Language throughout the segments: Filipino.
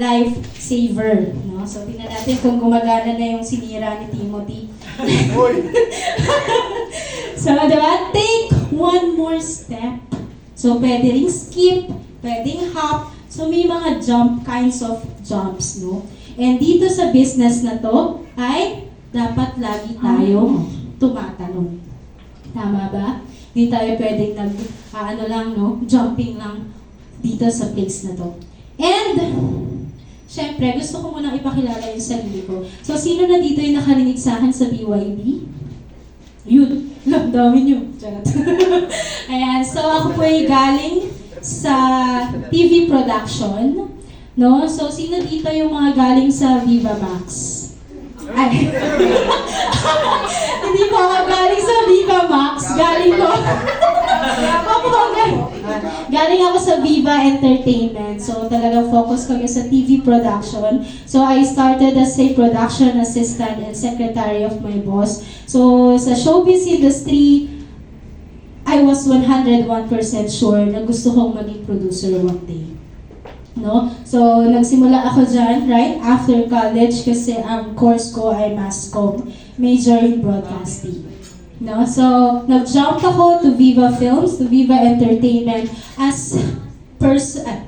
lifesaver. No? So, tingnan natin kung gumagana na yung sinira ni Timothy. So, diba? Take one more step. So, pwede ring skip, pwedeng hop. So, may mga kinds of jumps, no? And dito sa business na to, ay dapat lagi tayong tumatanong. Tama ba? Hindi tayo pwedeng jumping lang dito sa place na to. And, syempre, gusto ko munang ipakilala yung sarili ko. So, sino na dito yung nakarinig sa akin sa BYD? Yun. Ang dami nyo. Charot. Ayan. So, ako po ay galing sa TV production. No? So, sino dito yung mga galing sa Viva Max? Ay. Hindi po ako galing sa Viva Max. Galing ako sa Viva Entertainment. So, talagang focus kami sa TV production. So, I started as a production assistant and secretary of my boss. So, sa showbiz industry, I was 101% sure na gusto kong maging producer one day. No? So, nagsimula ako dyan, right after college kasi ang course ko ay mass comm, major in broadcasting. No? So, nag-jump ako to Viva Films, to Viva Entertainment as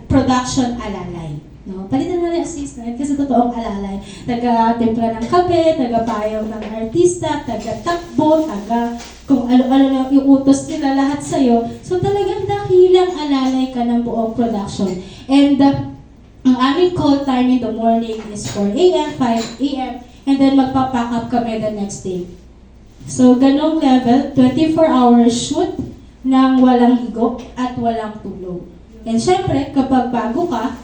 production alalay. No? Palitan mo na yung assistant kasi totoong alalay. Taga-timpla ng kape, taga-payaw ng artista, taga-takbo, kung ano-ano na yung utos nila lahat sa'yo. So talagang dakilang alalay ka ng buong production. And ang aming call time in the morning is 4 a.m., 5 a.m., and then magpa-pack up kami the next day. So ganong level, 24-hour shoot ng walang higo at walang tulog. And syempre, kapag bago ka,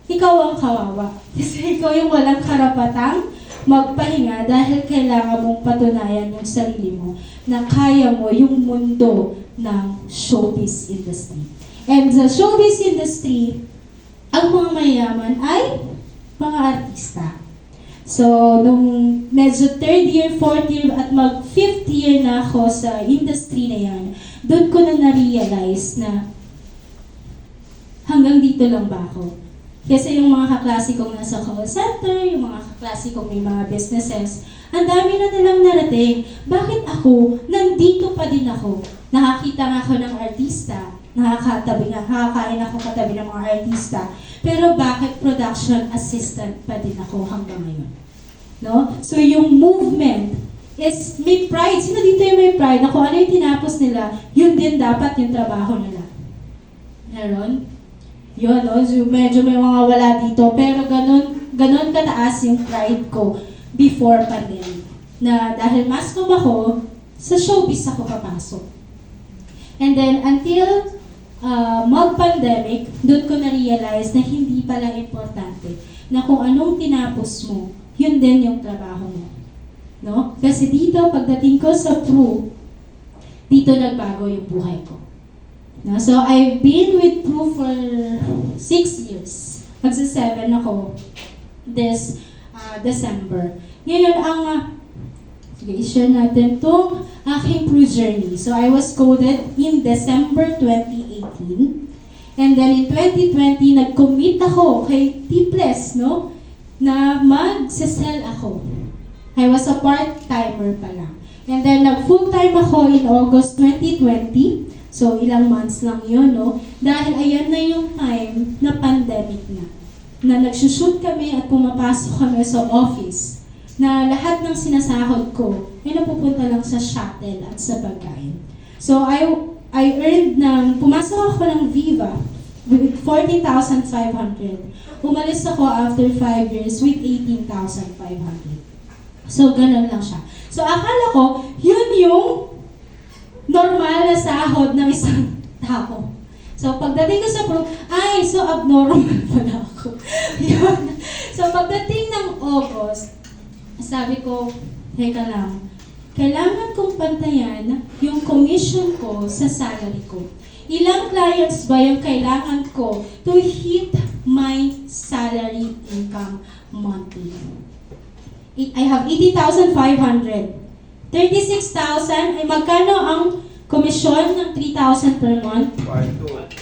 ikaw ang kawawa. Kasi ikaw yung walang karapatang magpahinga dahil kailangan mong patunayan yung sarili mo na kaya mo yung mundo ng showbiz industry. And sa showbiz industry, ang mga mayaman ay mga artista. So, nung medyo 3rd year, 4th year, at mag-5th year na ako sa industry na yan, doon ko na na-realize na hanggang dito lang ba ako? Kasi yung mga kaklase kong nasa call center, yung mga kaklase kong may mga businesses, ang dami na nilang narating. Bakit ako? Nandito pa din ako. Nakakita nga ako ng artista. Nakakain ako katabi ng mga artista. Pero bakit production assistant pa din ako hanggang ngayon? No? So yung movement is may pride. Sino dito yung may pride? Na kung ano yung tinapos nila, yun din dapat yung trabaho nila. Meron? Yun, no? So, medyo may mga wala dito. Pero ganun kataas yung pride ko before pandemic. Na dahil mass comm ako, sa showbiz ako papasok. And then, until mag-pandemic, doon ko na-realize na hindi pala importante. Na kung anong tinapos mo, yun din yung trabaho mo. No? Kasi dito, pagdating ko sa Pru, dito nagbago yung buhay ko. No? So, I've been with Pru for 6 years. Magsa-7 ako this December. Ngayon, sige, i-share natin itong aking Pru journey. So, I was coded in December 2018. And then in 2020, nag-commit ako kay Tiples, no? Na mag-sell ako. I was a part-timer pa lang. And then, nag-full-time ako in August 2020. So, ilang months lang yun, no? Dahil ayan na yung time na pandemic na. Na nagsushoot kami at pumapasok kami sa office. Na lahat ng sinasahod ko ay napupunta lang sa shuttle at sa pagkain. So, I earned pumasok ako ng Viva with 14,500. Umalis ako after 5 years with 18,500. So, ganun lang siya. So, akala ko, yun yung normal na sahod ng isang tao. So, pagdating ko sa Pru, so abnormal pala ako. Yun. So, pagdating ng August, sabi ko, teka lang, kailangan kong pantayan yung commission ko sa salary ko. Ilang clients ba yung kailangan ko to hit my salary income monthly? I have 80,500. 36,000 ay magkano ang komisyon ng 3,000 per month? 1,200.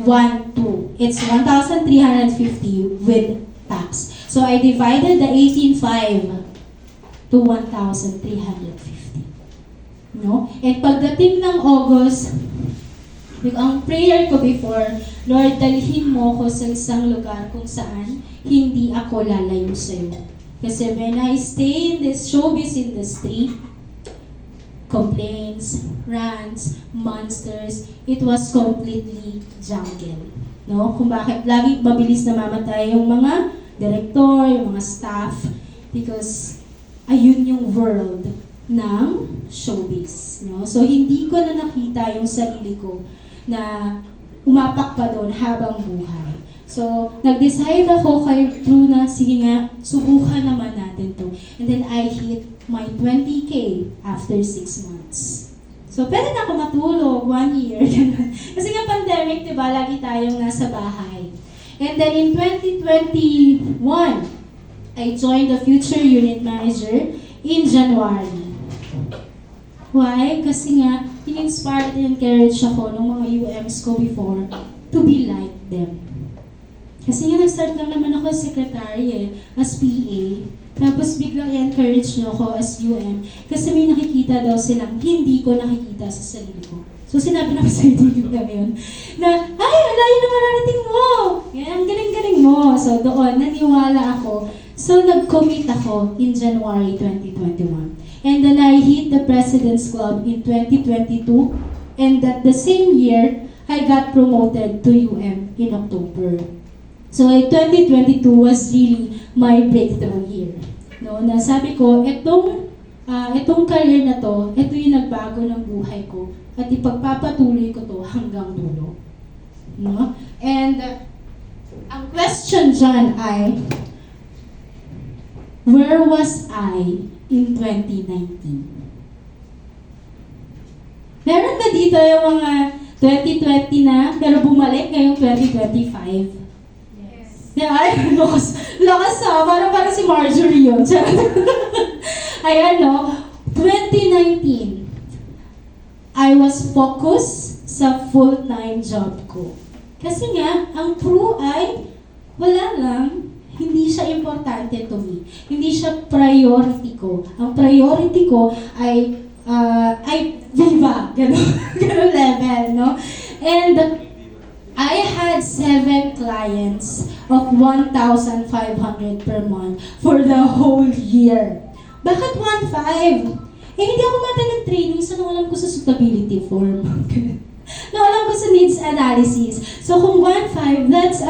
1,200. It's 1,350 with tax. So I divided the 18,500 to 1,350. No? And pagdating ng August, ang prayer ko before, Lord, dalhin mo ko sa isang lugar kung saan hindi ako lalayo sa'yo. Kasi when I stay in this showbiz industry, complaints, rants, monsters, it was completely jungle. No? Kung bakit lagi mabilis na mamatay yung mga director, yung mga staff, because ayun yung world ng showbiz. No? So hindi ko na nakita yung sarili ko na umapak pa doon habang buhay. So, nag-decide ako kay Drew na, sige nga, subukan naman natin to. And then I hit my 20K after 6 months. So, pwede na ako matulog, 1 year, ganun. Kasi nga pandemic, diba, lagi tayong nasa bahay. And then in 2021, I joined the Future Unit Manager in January. Why? Kasi nga, in-inspired and encouraged ako ng mga UMs ko before to be like them. Kasi nga, nag-start lang naman ako as secretary as PA. Tapos biglang i-encourage nyo ako as UM. Kasi may nakikita daw silang hindi ko nakikita sa sarili ko. So sinabi na ko sa interview na yun, na, ay, alayo na mararating mo! Yan, ang galing-galing mo. So doon, naniwala ako. So nag-commit ako in January 2021. And then I hit the President's Club in 2022. And that the same year, I got promoted to UM in October. So 2022 was really my breakthrough year. No, na sabi ko, itong career na to, ito yung nagbago ng buhay ko at ipagpapatuloy ko to hanggang dulo. No? And ang question dyan ay, where was I in 2019? Meron ba dito yung mga 2020 na, pero bumalik ngayong 2025? Yeah, ay, lakas parang si Marjorie yun. Ayan, no? 2019, I was focused sa full-time job ko. Kasi nga, ang crew ay wala lang, hindi siya importante to me. Hindi siya priority ko. Ang priority ko ay Viva, ganun level, no? And I had 7 clients of 1,500 per month for the whole year. Bakit 1,500? Hindi ako nag-training, so alam ko sa suitability form. Alam ko sa needs analysis. So kung 1,500, that's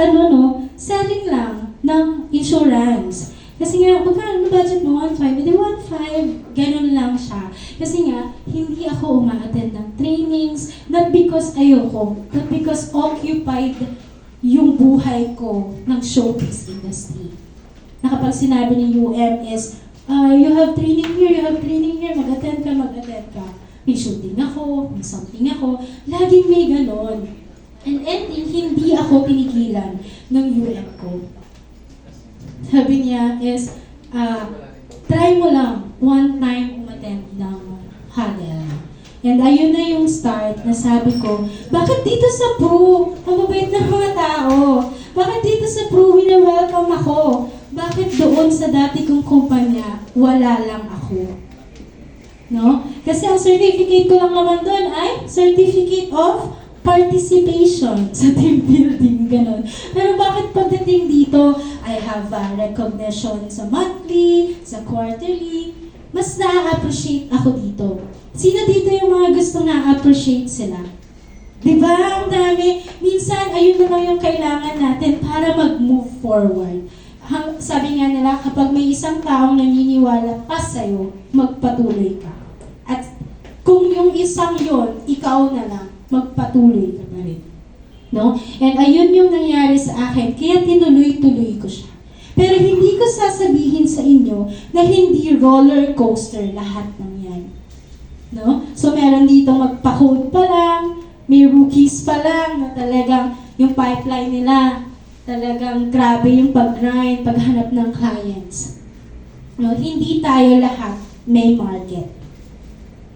selling lang ng insurance. Kasi nga, magkano budget mo? 1,500. Hindi 1,500, ganun lang siya. Kasi nga, hindi ako uma-attend ng trainings, not because ayoko, but because occupied yung buhay ko ng showbiz industry. Na kapag sinabi ni UM is, you have training here, mag-attend ka. May shooting ako, may something ako, laging may ganon. And ending, hindi ako pinigilan ng UM ko. Sabi niya is, try mo lang one time umattend ng huddle. And ayun na yung start na sabi ko, bakit dito sa Pru, ang mabait ng mga tao? Bakit dito sa Pru, wina-welcome ako? Bakit doon sa dati kong kumpanya, wala lang ako? No? Kasi ang certificate ko lang naman doon ay Certificate of Participation sa team building, gano'n. Pero bakit pagdating dito, I have recognition sa monthly, sa quarterly, mas na-appreciate ako dito. Sino dito yung mga gustong na-appreciate sila? Diba? Ang dami. Minsan, ayun na lang yung kailangan natin para mag-move forward. Sabi nga nila, kapag may isang taong naniniwala pa sa'yo, magpatuloy ka. At kung yung isang yon, ikaw na lang, magpatuloy ka na rin. No? And ayun yung nangyari sa akin, kaya tinuloy-tuloy ko siya. Pero hindi ko sasabihin sa inyo na hindi roller coaster lahat ng yan. No? So meron dito magpa-code pa lang, may rookies pa lang na talagang yung pipeline nila, talagang grabe yung pag-grind, paghanap ng clients. No? Hindi tayo lahat may market.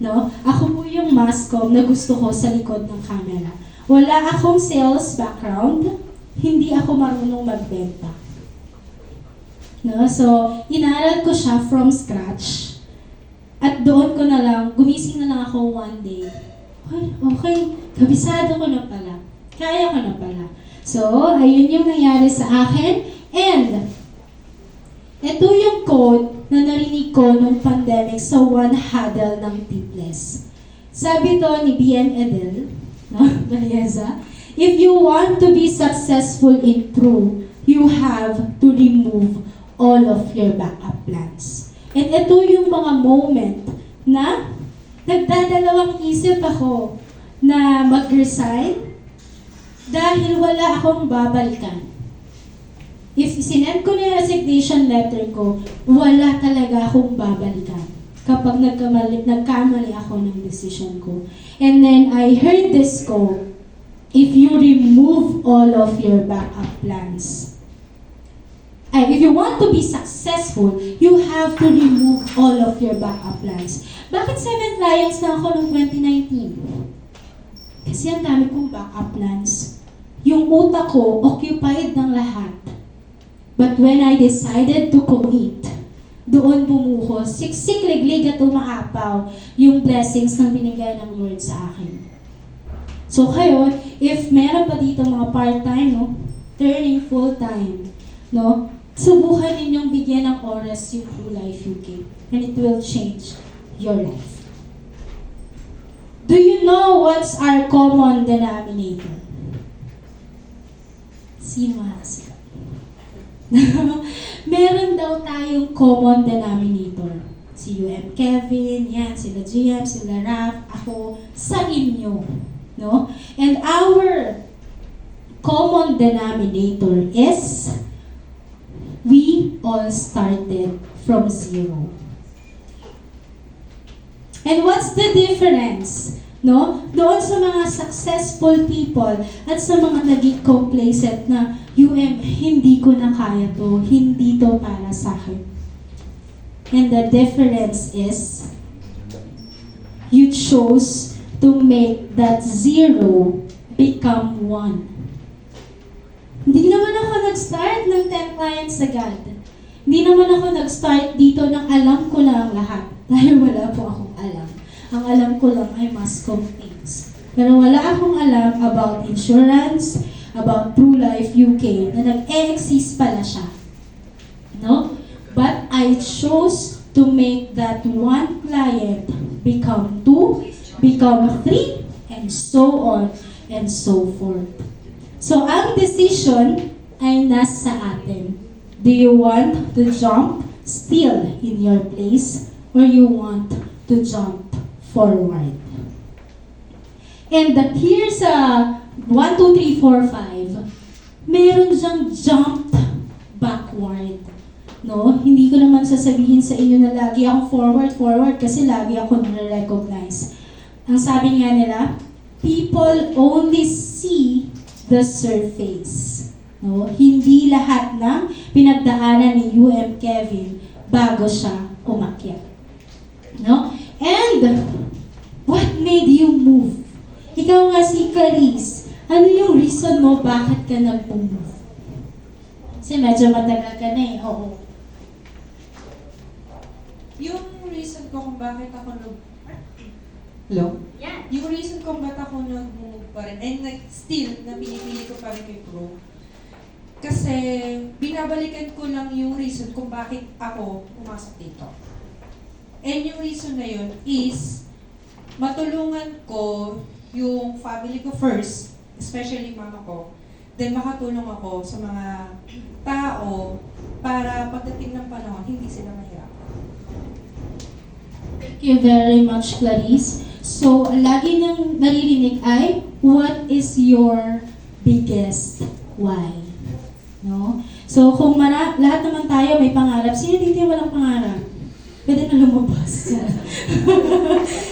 No? Ako po yung mascom na gusto ko sa likod ng camera. Wala akong sales background, hindi ako marunong magbenta. No? So, inaral ko siya from scratch. At doon ko na lang, gumising na lang ako one day. Ay, okay, kabisado ko na pala. Kaya ko na pala. So, ayun yung nangyari sa akin. And, ito yung code na narinig ko nung pandemic sa One Huddle ng Tipless. Sabi to ni B.N. Edel, no? Valieza, if you want to be successful in True, you have to remove all of your backup plans. And ito yung mga moment na nagdadalawang isip ako na mag-resign dahil wala akong babalikan. If sinend ko na yung resignation letter ko, wala talaga akong babalikan kapag nagkamali ako ng decision ko. And then I heard this quote, if you remove all of your backup plans, if you want to be successful, you have to remove all of your backup plans. Bakit 7 clients na ako noong 2019? Kasi ang dami kong backup plans. Yung utak ko, occupied ng lahat. But when I decided to commit, doon bumuhos, siksik, liglig at umaapaw yung blessings na binigay ng Lord sa akin. So kayo, if meron pa dito mga part-time, no, turning full-time, no, subukan ninyong bigyan ng oras yung True Life UK and it will change your life. Do you know what's our common denominator? Sino makakasikat? Meron daw tayong common denominator. Si UM Kevin, yan, sila GM, sila Raf, ako, sa inyo. No? And our common denominator is we all started from zero. And what's the difference? No? Doon sa mga successful people at sa mga naging complacent na hindi ko na kaya to, hindi to para sa akin. And the difference is you chose to make that zero become one. Hindi naman ako nag-start ng 10 clients agad. Hindi naman ako nag-start dito ng alam ko na ang lahat. Dahil wala po akong alam. Ang alam ko lang ay Mascom things. Pero wala akong alam about insurance, about True Life UK, na nag-e-exist pala siya. No? But I chose to make that one client become 2, become 3, and so on and so forth. So, ang decision ay nasa atin. Do you want to jump still in your place or you want to jump forward? And here's 1, 2, 3, 4, 5. Meron siyang jumped backward. No? Hindi ko naman sasabihin sa inyo na lagi akong forward kasi lagi ako nare-recognize. Ang sabi nga nila, people only see the surface. No? Hindi lahat ng pinagdaanan ni UM Kevin bago siya umakyat. No? And what made you move? Ikaw nga si Clarice, ano yung reason mo bakit ka nag-move? Kasi medyo matagal ka na eh, oo. Yung reason ko kung bakit ako Hello? Yeah. Yung reason kung bakit ako nag-move pa rin, and like, still, na pinipili ko pa rin kay Pro. Kasi, binabalikan ko lang yung reason kung bakit ako pumasok dito. And yung reason na yun is, matulungan ko yung family ko first, especially mama ko, then makatulong ako sa mga tao para pagdating ng panahon, hindi sila mahirapan. Thank you very much, Clarice. So, lagi nang naririnig ay, what is your biggest why? No? So, kung lahat naman tayo may pangarap, sino dito yung walang pangarap? Pwede na lumabas.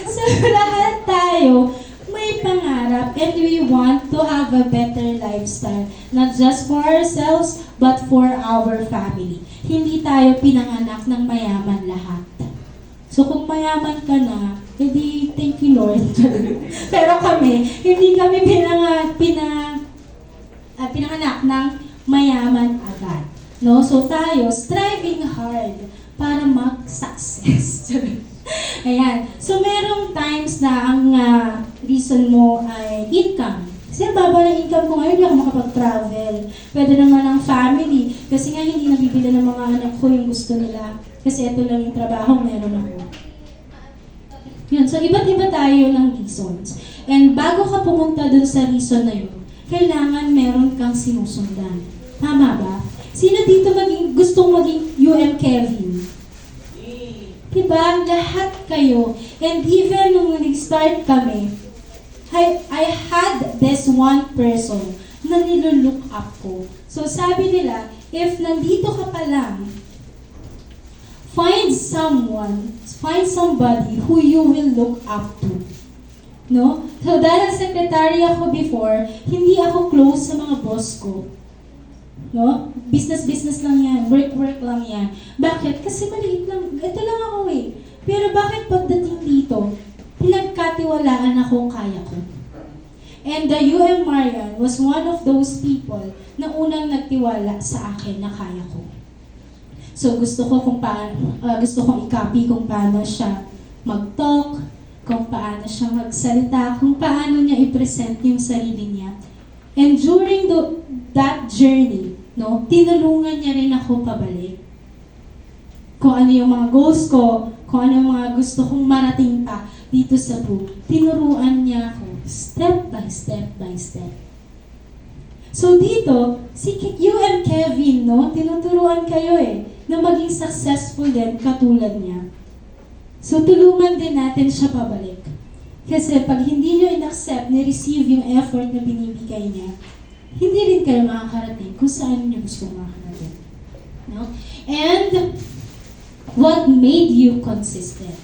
So, lahat tayo may pangarap and we want to have a better lifestyle. Not just for ourselves, but for our family. Hindi tayo pinanganak ng mayaman lahat. So kung mayaman ka na, edi thank you Lord. Pero kami, hindi kami pinanganak ng mayaman agad. No? So tayo, striving hard para mag-success. Ayan. So merong times na ang reason mo ay income. Kasi ang baba ng income ko ngayon, hindi ako makapag-travel. Pwede naman ang family. Kasi nga hindi nabibili ng mga anak ko yung gusto nila. Kasi ito lang yung trabaho meron ako. Yun. So iba't iba tayo ng reasons. And bago ka pumunta dun sa reason na yun, kailangan meron kang sinusundan. Tama ba? Sino dito gustong maging UM Kevin? Diba? Lahat kayo. And even nung nag-start kami, I had this one person na nilolook up ko. So sabi nila, if nandito ka pa lang, find somebody who you will look up to. No? So dahil secretary ako before, hindi ako close sa mga boss ko. No? Business lang yan. Work lang yan. Bakit? Kasi maliit lang. Ito lang ako eh. Pero bakit pagdating dito, pinagkatiwalaan akong kaya ko? And the UM Marian was one of those people na unang nagtiwala sa akin na kaya ko. So gusto kong i-copy kung paano siya mag-talk, kung paano siya magsalita, kung paano niya i-present yung sarili niya. And during that journey, no, tinulungan niya rin ako pabalik. Kung ano yung mga goals ko, kung ano yung mga gusto kong marating pa dito sa book, tinuruan niya ako step by step. So dito, si UM Kevin, no, tinuturuan kayo na maging successful din katulad niya. So tulungan din natin siya pabalik. Kasi pag hindi niyo in-accept, ni-receive yung effort na binibigay niya, hindi rin kayo makakarating kung saan niyo gusto makakarating. No? And what made you consistent?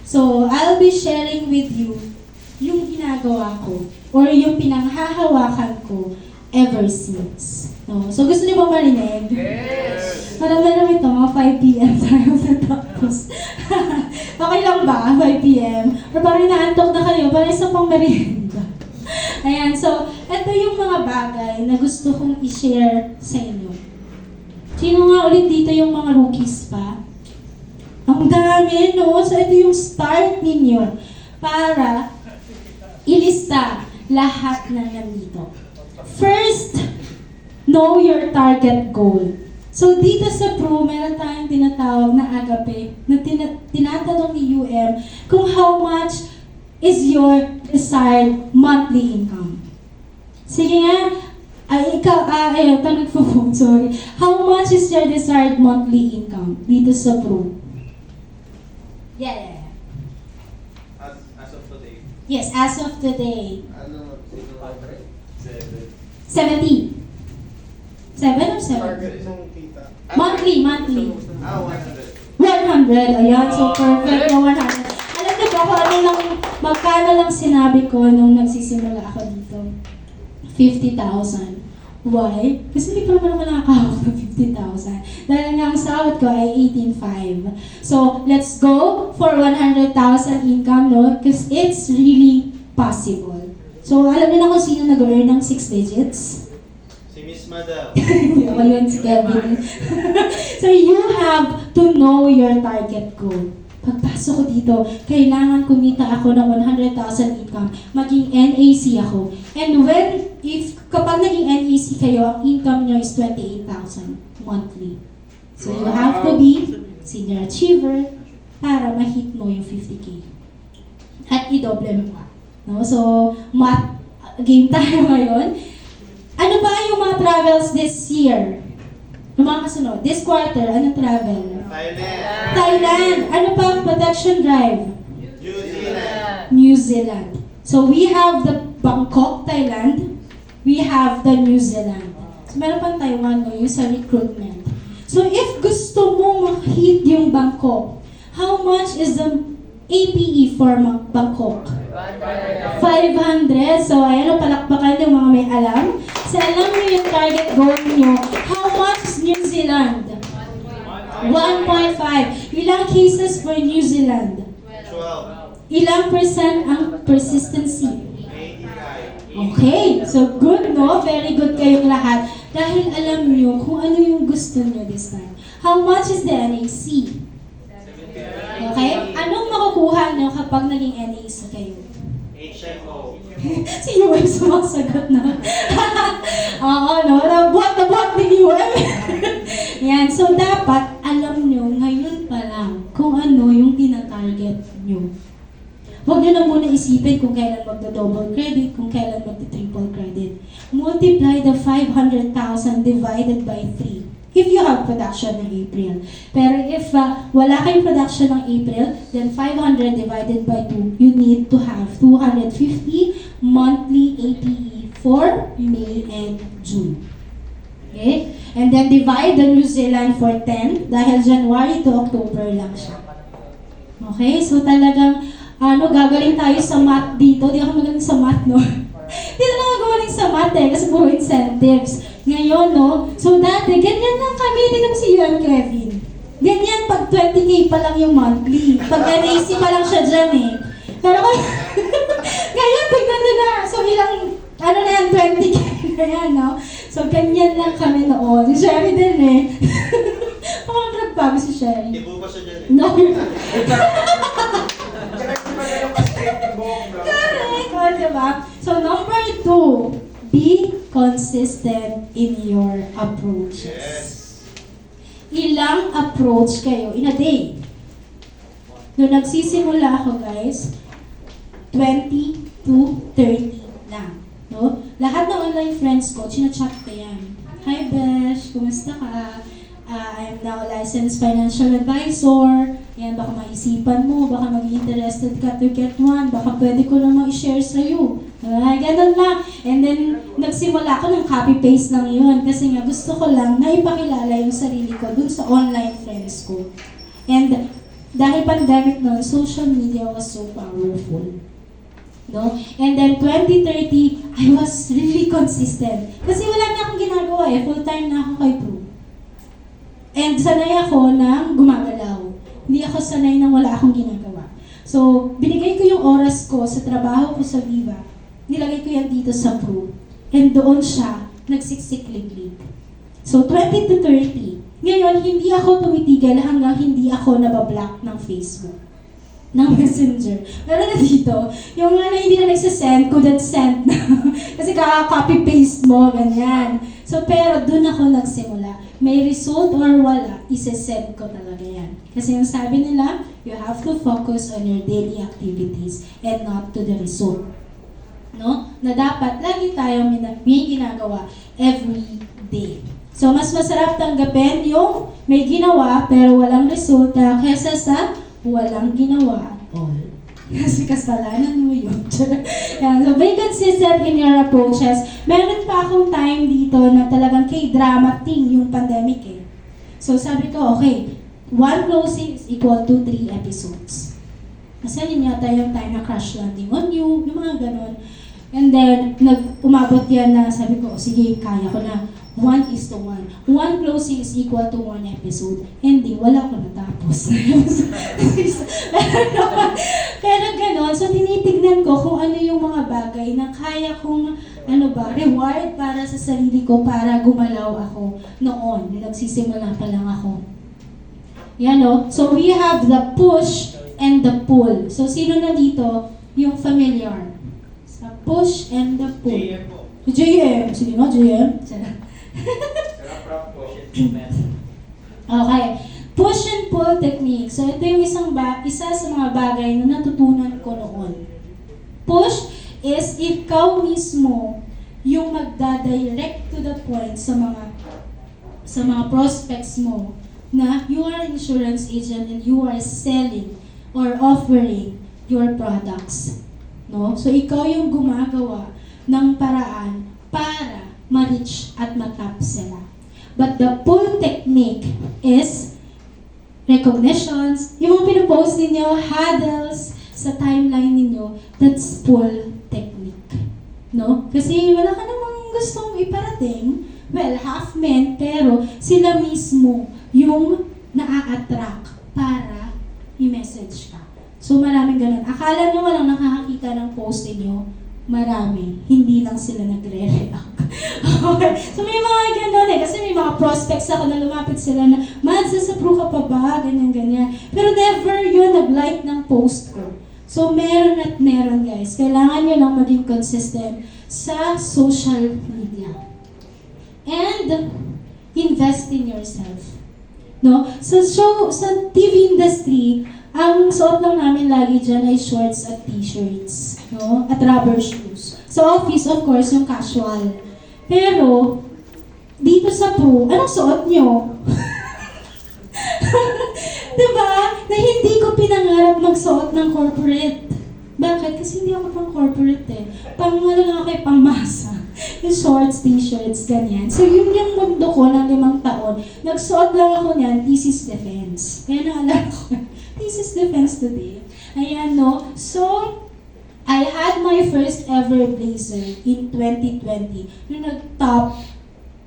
So, I'll be sharing with you yung ginagawa ko or yung pinanghahawakan ko ever since. No? So, gusto niyo ba marinig? Yes! Parang meron ito, mga 5 p.m. tayo natapos. Okay lang ba? 5 p.m. Or parang inaantok na kayo, parang isa pang merienda. Ayan, so, ito yung mga bagay na gusto kong i-share sa inyo. Sino nga ulit dito yung mga rookies pa? Ang dami, no? So, ito yung start ninyo para ilista lahat na nandito. First, know your target goal. So, dito sa Pro, meron tayong tinatawag na agape na tinatanong ni UM kung how much is your desired monthly income. Sige nga, tanong po po, sorry. How much is your desired monthly income dito sa Pro? Yeah. As of today. Yes, as of today. Ano? 70. 7 or 7? Target mong kita. Monthly. 100. 100. Ayan, so perfect na 100. Alam niyo ba kung magkano lang sinabi ko nung nagsisimula ako dito? 50,000. Why? Kasi hindi pa naman ako nakakahawak ng 50,000. Dahil nga ang sahod ko ay 18,500. So, let's go for 100,000 income, no? Because it's really possible. So, alam niyo na kung sino nag-earn ng 6 digits? Si Miss Madam. Hindi ako yun, si Kevin. So, you have to know your target goal. Pagpasok ko dito, kailangan kumita ako ng 100,000 income. Maging NAC ako. And kapag naging NAC kayo, ang income nyo is 28,000 monthly. So, you have to be senior achiever para ma-hit mo yung 50K. At i-double mo pa. No? So, math game tayo ngayon. Ano ba yung mga travels this year? Yung mga kasunod. This quarter, anong travel? Thailand. Ano pa ang protection drive? New Zealand. New Zealand. So we have the Bangkok, Thailand. We have the New Zealand. So meron pang Taiwan, no, yung sa recruitment. So if gusto mo ma-hit yung Bangkok, how much is the APE for Bangkok? 500. So ayan, palakpakan yung mga may alam. So alam nyo yung target goal nyo. How much is New Zealand? 1.5. Ilang cases for New Zealand? 12. Ilang percent ang persistency? 85. Okay, so good, no? Very good kayong lahat. Dahil alam nyo kung ano yung gusto nyo this time. How much is the NAC? Okay? Anong makukuha nyo kapag naging NAC kayo? HMO. Si UM sumasagot na. Oo, no? Nabuhat ni UM. Yan. So, dapat alam nyo ngayon pa lang kung ano yung tina-target nyo. Huwag nyo na muna isipin kung kailan magdo-double credit, kung kailan magdo-triple credit. Multiply the 500,000 divided by 3. If you have production ng April. Pero if wala kayong production ng April, then 500 divided by 2, you need to have 250 monthly APE for May and June. Okay? And then divide the New Zealand for 10 dahil January to October lang siya. Okay? So talagang gagaling tayo sa math dito. Di ako magaling sa math, no? Dito lang ako magaling sa math kasi puro incentives. Ngayon, no? So dati, ganyan lang kami. Tingnan mo si Yuan Kevin. Ganyan pag 20K pa lang yung monthly. Pag NAC pa lang siya dyan eh. Pero ngayon, tignan nyo na. So ilang, na yan, 20K na yan, no? So ganyan lang kami noon. Si Sherry din eh. Parang nagbago si Sherry. Ibo pa siya dyan eh. No. Correct. Correct, diba? So number 2, be consistent in your approaches. Yes. Ilang approach kayo in a day? Noong nagsisimula ako guys, 20 to 30 lang. No? Lahat ng online friends ko, chinachat ko yan. Hi Besh, kumusta ka? I'm now a licensed financial advisor. Yan, baka maisipan mo, baka mag-interested ka to get one, baka pwede ko namang i-share sa'yo. Ganun lang. And then, nagsimula ako ng copy-paste lang yun kasi nga gusto ko lang na ipakilala yung sarili ko dun sa online friends ko. And dahil pandemic noon, social media was so powerful. No? And then 2030, I was really consistent. Kasi wala na akong ginagawa eh, full-time na ako kay Pro. And sanay ako na gumagalaw. Hindi ako sanay na wala akong ginagawa. So, binigay ko yung oras ko sa trabaho ko sa Viva. Nilagay ko yan dito sa Pro. And doon siya nagsiksik-lig-lig. So, 20 to 30. Ngayon, hindi ako tumitigil hanggang hindi ako nabablock ng Facebook, ng Messenger. Pero na dito, yung hindi na nagsasend, couldn't send na. Kasi kaka-copy-paste mo, ganyan. So, pero doon ako nagsimula. May result or wala, isesend ko talaga yan. Kasi yung sabi nila, you have to focus on your daily activities and not to the result. No? Na dapat lagi tayong may ginagawa every day. So, mas masarap tanggapin yung may ginawa pero walang resulta kaysa sa walang ginawa at all. Kasi kasalanan mo yun. Yan. So, be consistent in your approaches. Meron pa akong time dito na talagang K-drama thing yung pandemic eh. So, sabi ko, okay, 1 closing is equal to 3 episodes. Kasi yun yata yung time na Crash Landing on You, yung mga ganon. And then, umabot yan na sabi ko, sige, kaya ko na. 1:1. 1 closing is equal to 1 episode. Ending, wala ko natapos. Pero ganon, so tinitignan ko kung ano yung mga bagay na kaya kong reward para sa sarili ko para gumalaw ako noon. Nagsisimula pa lang ako. Yan o. So we have the push and the pull. So sino na dito yung familiar? Sa push and the pull. JM po. JM. Sige nga, JM. Okay. Push and pull technique. So ito yung isa sa mga bagay na natutunan ko noon. Push is ikaw mismo yung magda-direct to the point sa mga prospects mo na you are an insurance agent and you are selling or offering your products. No? So ikaw yung gumagawa ng paraan para ma-reach at matap sila. But the pull technique is recognitions, yung mga pinapost ninyo, huddles sa timeline ninyo, that's pull technique. No? Kasi wala ka namang gustong iparating, well, half men, pero sila mismo yung naa-attract para i-message ka. So maraming ganun. Akala nyo walang nakakakita ng post ninyo, Marami. Hindi lang sila nagre-react. Okay. So may mga gano'n eh. Kasi may mga prospects ako na lumapit sila na, Mads, approve ka pa ba? Ganyan. Pero never yun nag-like ng post ko. So meron at meron guys. Kailangan nyo lang maging consistent sa social media. And invest in yourself. No? Sa TV industry, ang suot lang namin lagi dyan ay shorts at t-shirts, no? At rubber shoes. Sa office, of course, yung casual. Pero, dito sa Pro, anong suot nyo? Diba? Na hindi ko pinangarap magsuot ng corporate. Bakit? Kasi hindi ako pang corporate eh. Pang ano lang ako eh, pang masa. Yung shorts, t-shirts, ganyan. So yun yung mundo ko ng 5 taon. Nagsuot lang ako niyan, thesis defense. Kaya naalala ko, thesis defense today. Ayan, no? So, I had my first ever blazer in 2020. Nung nag-top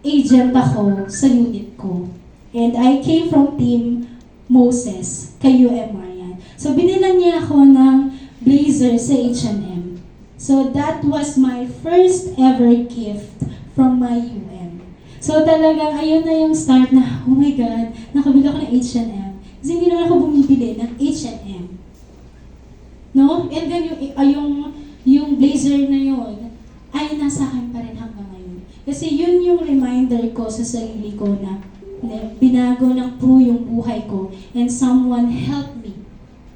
agent ako sa unit ko. And I came from Team Moses, kay UMR yan. So, binilan niya ako ng blazer sa H&M. So, that was my first ever gift from my UM. So, talagang ayun na yung start na, oh my God, nakabili ako ng H&M. Kasi hindi naman ako bumibili ng H&M. No? And then yung blazer na yun, ay nasa akin pa rin hanggang ngayon. Kasi yun yung reminder ko sa sarili ko na binago ng Pro yung buhay ko and someone helped me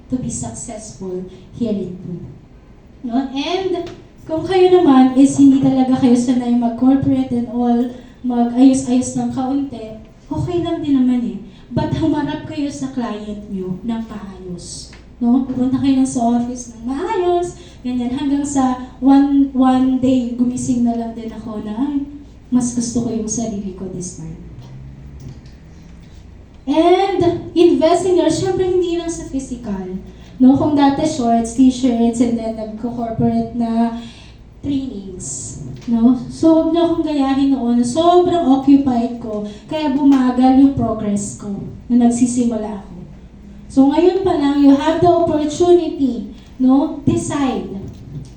to be successful here in Pro. No? And kung kayo naman is hindi talaga kayo sanay mag-corporate and all, mag-ayos-ayos ng kaunti, okay lang din naman eh. But humarap kayo sa client nyo ng maayos. No? Pupunta kayo sa office ng maayos, ganyan, hanggang sa one day, gumising na lang din ako na, ay, mas gusto ko yung sarili ko this time. And invest in your, syempre hindi lang sa physical. No, kung dati shorts, t-shirts, and then nagko-corporate na trainings. No? So, huwag na akong gayahin noon. Sobrang occupied ko, kaya bumagal yung progress ko na nagsisimula ako. So, ngayon pa lang, you have the opportunity, no? Decide.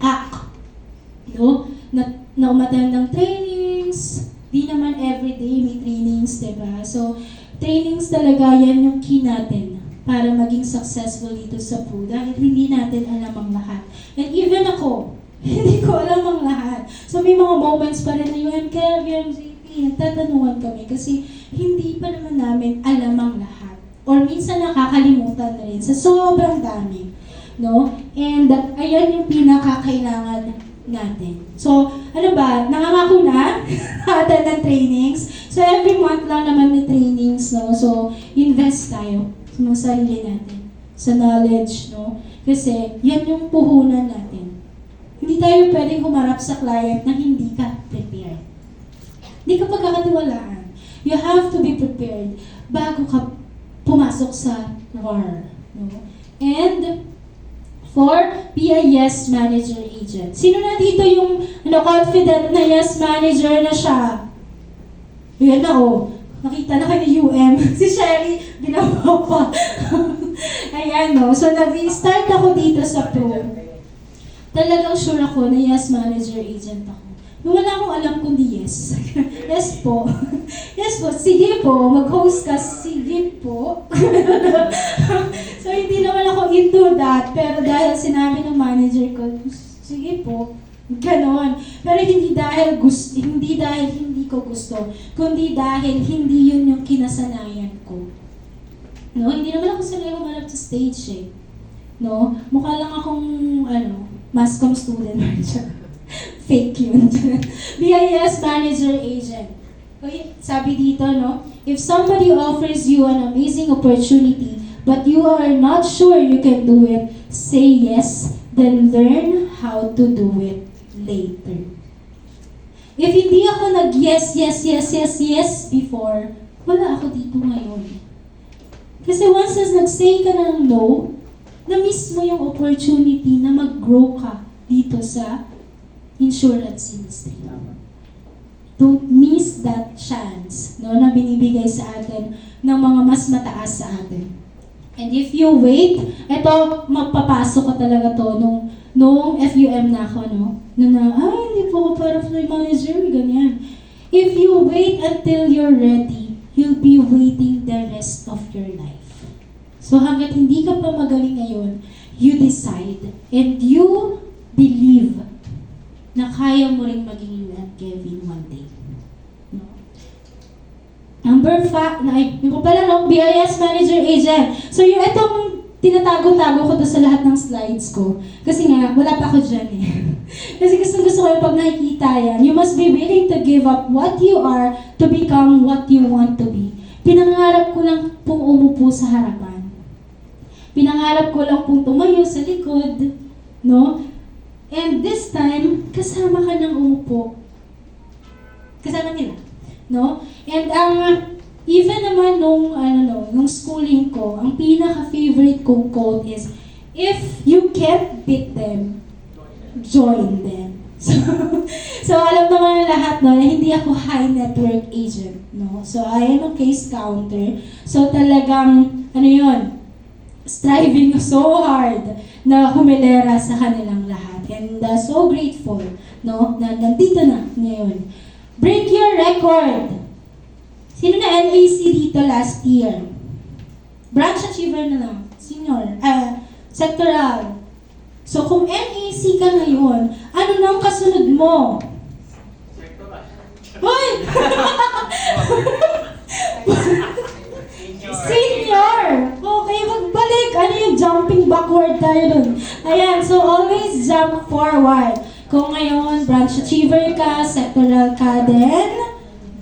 Act. No? Na umattend ng trainings. Di naman everyday may trainings, diba? So, trainings talaga, yan yung key natin para maging successful dito sa Pro dahil hindi natin alam ang lahat. And even ako, hindi ko alam ang lahat. So may mga moments pa rin na yung MKV, MJP, nagtatanungan kami kasi hindi pa naman namin alam ang lahat. Or minsan nakakalimutan na rin sa sobrang dami. No? And ayan yung pinakakailangan natin. So, ano ba? Nangangako na attend ng trainings. So, every month lang naman may trainings, no? So, invest tayo sa mga sarili natin, sa knowledge, no? Kasi, yan yung puhunan natin. Hindi tayo pwedeng humarap sa client na hindi ka prepared. Hindi ka pagkakatiwalaan. You have to be prepared bago ka pumasok sa war, no? And, be a yes manager agent. Sino na dito yung confident na yes manager na siya? Yan na nakita na kayo ni UM. Si Sherry, binawa pa. Ayan So nag-start ako dito sa Pro. Talagang sure ako na yes manager agent ako. Wala akong alam kundi yes. Yes po. Yes po. Sige po. Mag-host ka. Sige po. So, hindi naman ako into that. Pero dahil sinabi ng manager ko, sige po. Ganon. Pero hindi dahil hindi ko gusto. Kundi dahil hindi yun yung kinasanayan ko. No? Hindi naman ako sanay humanap sa stage eh. No? Mukha lang akong, mass comm student. Fake yun. BIS manager agent. Okay, sabi dito, no? If somebody offers you an amazing opportunity, but you are not sure you can do it, say yes, then learn how to do it later. If hindi ako nag-yes before, wala ako dito ngayon. Kasi once nag-say ka ng no, na-miss mo yung opportunity na mag-grow ka dito sa insurance industry. Don't miss that chance, no, na binibigay sa atin ng mga mas mataas sa atin. And if you wait, magpapasok ka talaga to nung noong FUM na ako, no? Hindi po ako para flight manager, ganyan. If you wait until you're ready, you'll be waiting the rest of your life. So hanggat hindi ka pa magaling ngayon, you decide and you believe na kaya mo rin maging Kevin one day. No? Number 5, yung pala no, BIS Manager Agent. So yung itong tinatago-tago ko to sa lahat ng slides ko. Kasi nga, wala pa ako dyan eh. Kasi gusto ko yung pag nakikita yan, you must be willing to give up what you are to become what you want to be. Pinangarap ko lang pong umupo sa harapan. Pinangarap ko lang pong tumayo sa likod. No? And this time, kasama ka ng umupo. Kasama nila. No? And even naman nung schooling ko, ang pinaka-favorite kong quote is, if you can't beat them, join them. So alam naman ng lahat no, na hindi ako high network agent. No? So I am a case counter. So talagang, striving so hard na humilera sa kanilang lahat. And so grateful no, na nandito na ngayon. Break your record! Sino na LAC dito last year? Branch achiever na lang. Senior. Sectoral. So kung LAC ka ngayon, ano nang kasunod mo? Hoy! Senior! Okay, magbalik. Ano yung jumping backward tayo dun? Ayan, so always jump forward. Kung ngayon, branch achiever ka, sectoral ka, then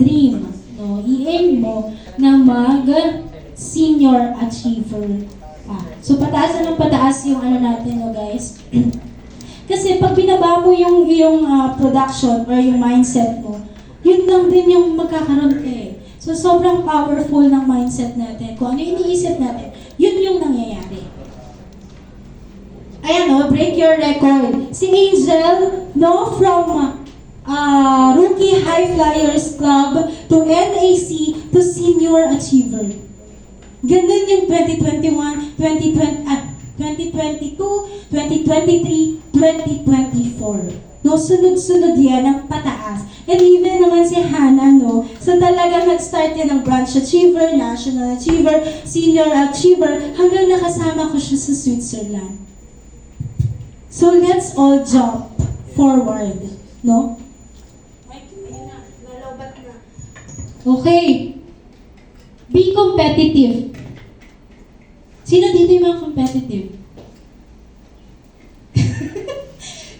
dream. No, i-aim mo na mag-senior achiever pa. So, pataas ng pataas yung natin, no, guys. Kasi pag binaba mo yung production or yung mindset mo, yun lang din yung magkakaroon ka eh. So, sobrang powerful ng mindset natin. Kung ano yung iniisip natin, yun yung nangyayari. Ayan, no, break your record. Si Angel, no, from Rookie High Flyers Club to NAC to Senior Achiever. Ganun yung 2021, 2022, 2023, 2024. No, sunod-sunod yan ang pataas. And even naman si Hannah, no, so talaga nag-start yan ng Branch Achiever, National Achiever, Senior Achiever, hanggang nakasama ko siya sa Switzerland. So let's all jump forward, no? Okay. Be competitive. Sino dito yung mga competitive?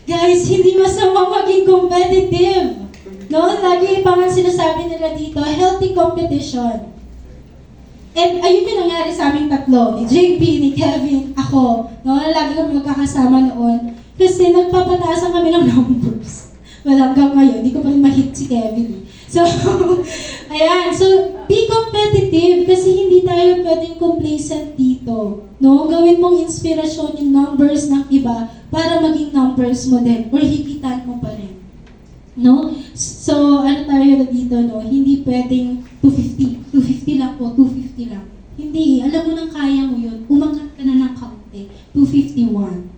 Guys, hindi masama maging competitive. No? Lagi pa nga sinasabi nila dito, healthy competition. And ayun yung nangyari sa aming tatlo, ni JP, ni Kevin, ako. No? Lagi kami magkakasama noon. Kasi nagpapataasan kami ng numbers. Well, hanggang ngayon, hindi ko pa rin ma-hit si Kevin. So, ayan. So, be competitive kasi hindi tayo pwedeng complacent dito. No? Gawin mong inspirasyon yung numbers ng iba para maging numbers mo din or higitan mo pa rin. No? So, ano tayo dito, no? Hindi pwedeng 250. 250 lang po, 250 lang. Hindi. Alam mo nang kaya mo yun. Umangat ka na ng kaunti. 251.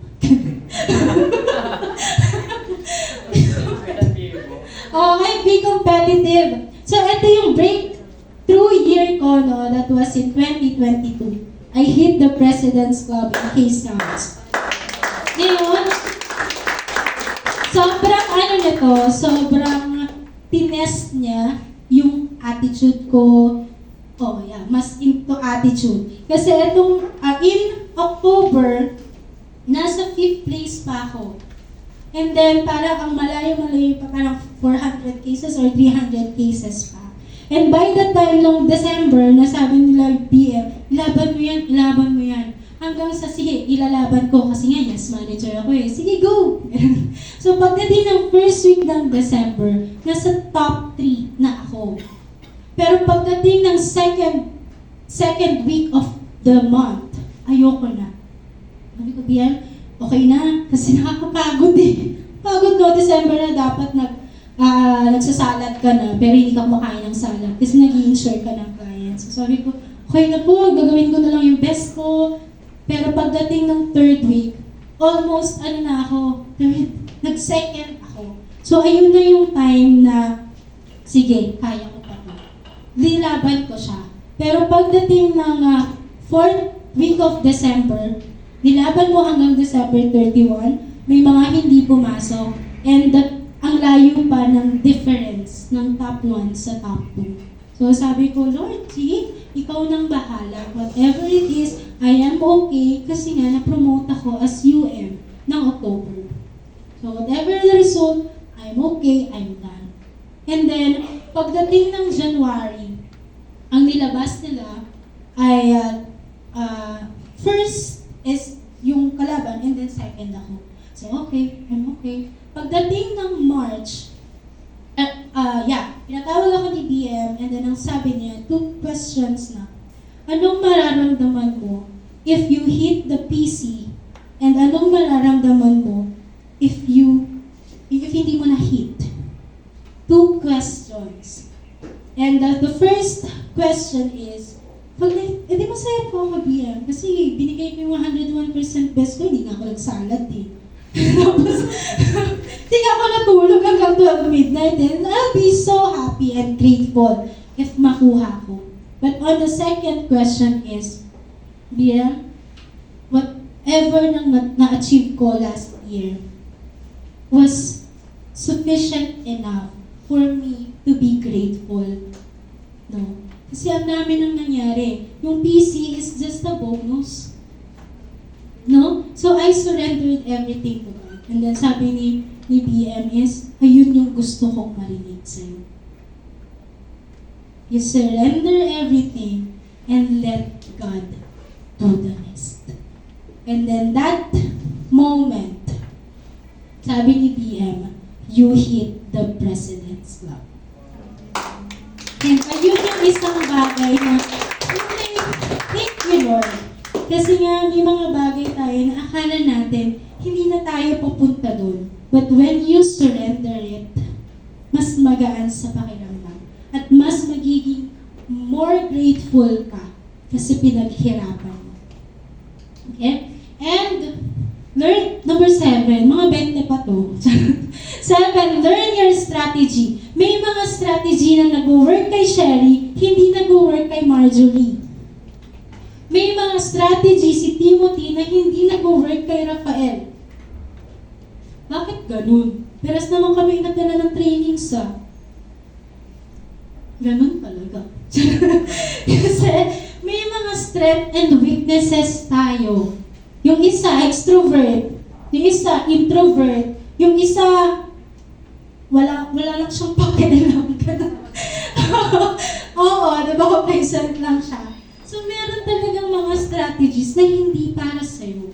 Okay, be competitive. So, ito yung breakthrough year ko, no? That was in 2022. I hit the President's Club in K-Scouts. Ngayon, sobrang tinest niya yung attitude ko. Oh, yeah, mas into attitude. Kasi itong, in October, nasa 5th place pa ako. And then, parang ang malayo-malayo pa, parang 400 cases or 300 cases pa. And by the time nung December, nasabi nila PM, ilaban mo yan. Hanggang sa, sige, ilalaban ko kasi nga, yes, manager ako eh. Sige, go! So, pagdating ng first week ng December, nasa top 3 na ako. Pero pagdating ng second week of the month, ayoko na. Sabi ko, Bian, okay na, kasi nakakapagod eh. Pagod no, December na dapat nagsasalad ka na, pero hindi ka kumakain ng salad kasi nag-i-insure ka ng clients. So sabi ko, okay na po, gagawin ko na lang yung best ko. Pero pagdating ng third week, almost, nag-second ako. So, ayun na yung time na, sige, kaya ko pa to. Nilaban ko siya. Pero pagdating ng 4th week of December, nilaban mo hanggang December 31, may mga hindi pumasok. And ang layo pa ng difference ng top 1 sa top 2. So sabi ko, Lord, sige, ikaw nang bahala. Whatever it is, I am okay kasi nga na-promote ako as UM ng October. So whatever the result, I'm okay, I'm done. And then, pagdating ng January, ang nilabas nila ay first is yung kalaban and then second ako. So okay, I'm okay. Pagdating ng March, pinatawag ako ni BM and then ang sabi niya, 2 questions na. Anong mararamdaman mo if you hit the PC? And anong mararamdaman mo if hindi mo na-hit? 2 questions. And the first question is, edi masaya po ako, BM, kasi binigay ko yung 101% best ko, hindi nga ako nagsalad eh. Tapos, hindi nga ako natulog hanggang 12 midnight and I'll be so happy and grateful if makuha ko. But on the second question is, BM, whatever na-achieve ko last year was sufficient enough for me to be grateful. No? Kasi ang dami nang nangyari. Yung PC is just a bonus. No? So I surrendered everything to God. And then sabi ni BM is, ayun yung gusto kong marinig sa'yo. You surrender everything and let God do the rest. And then that moment, sabi ni BM, you hit the President's Club. And ayun yung isang bagay na, thank you Lord. Kasi nga may mga bagay tayo na akala natin, hindi na tayo pupunta doon. But when you surrender it, mas magaan sa pakiramdam. At mas magiging more grateful ka kasi pinaghirapan mo. Okay? And number 7, mga 20 pa to. 7, learn your strategy. May mga strategy na nag-work kay Sherry, hindi nag-work kay Marjorie. May mga strategy si Timothy na hindi nag-work kay Rafael. Bakit ganun? Peras naman kami nagdala ng training sa ganun talaga. Kasi may mga strength and weaknesses tayo. Yung isa, extrovert. Yung isa, introvert. Yung isa, wala lang siyang pakialam. Oo, diba complacent lang siya. So, meron talagang mga strategies na hindi para sa'yo.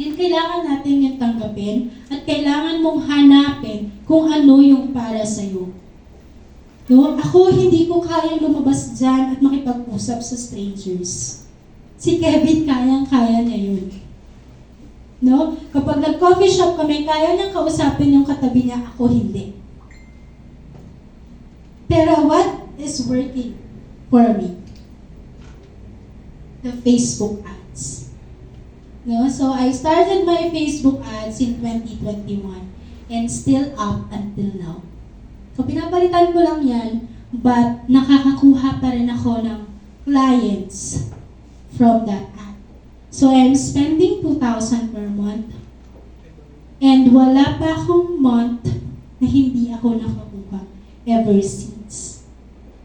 And kailangan natin yung tanggapin at kailangan mong hanapin kung ano yung para sa'yo. No? Ako, hindi ko kayang lumabas dyan at makipag-usap sa strangers. Si Kevin, kayang-kaya niya yun. No? Kapag nag-coffee shop kami, kaya niyang kausapin yung katabi niya, ako hindi. Pero what is working for me? The Facebook ads. No? So I started my Facebook ads in 2021 and still up until now. So pinapalitan ko lang yan, but nakakakuha pa rin ako ng clients from that ad. So I'm spending 2,000 per month and wala pa akong month na hindi ako nakakuha ever since.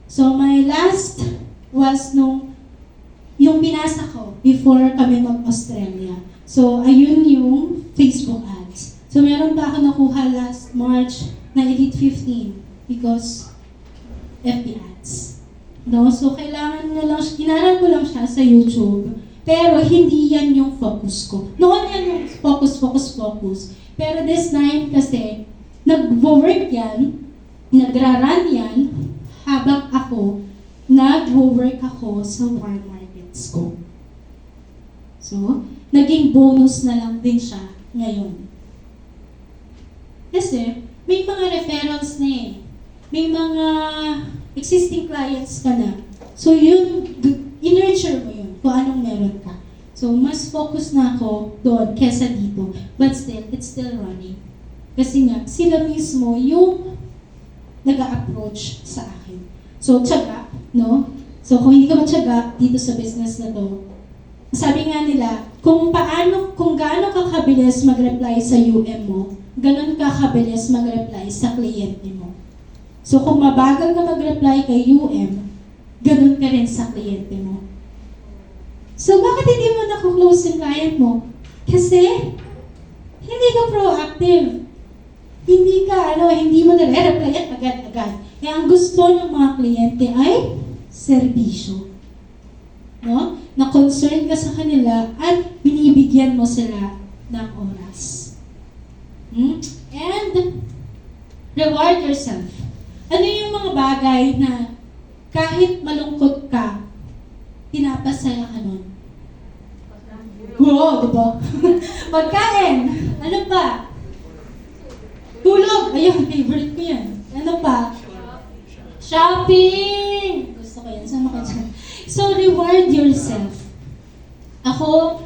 So my last was yung pinasa ko before kami mag-Australia. So, ayun yung Facebook ads. So, meron pa ako nakuha last March na Elite 15 because FB ads. No? So, inaral ko lang siya sa YouTube. Pero, hindi yan yung focus ko. Noon yan yung focus. Pero this time kasi, nag-work yan, nagra-run yan, habang ako, nag-work ako sa Walmart ko. So, naging bonus na lang din siya ngayon. Kasi, may mga referrals na eh. May mga existing clients ka na. So, yun, i-nurture mo yun kung anong meron ka. So, mas focus na ako doon kesa dito. But still, it's still running. Kasi nga, sila mismo yung nag-a-approach sa akin. So, tiyaga, no? So, kung hindi ka matyaga dito sa business na to, sabi nga nila, kung gaano ka kabilis mag-reply sa UM mo, ganun ka kabilis mag-reply sa kliyente mo. So, kung mabagal ka mag-reply kay UM, ganun ka rin sa kliyente mo. So, bakit hindi mo naku-close yung client mo? Kasi, hindi ka proactive. Hindi mo nare-replyan agad-agad. Kaya ang gusto ng mga kliyente ay serbisyo. No? Na concern ka sa kanila at binibigyan mo sila ng oras. And reward yourself. Ano yung mga bagay na kahit malungkot ka, pinapasaya ka nun? Wow, diba? Pagkain. Ano pa? Tulog. Ayun, favorite ko yan. Ano pa? Shopping! Gusto ko yan. Sama ka dyan. So, reward yourself. Ako,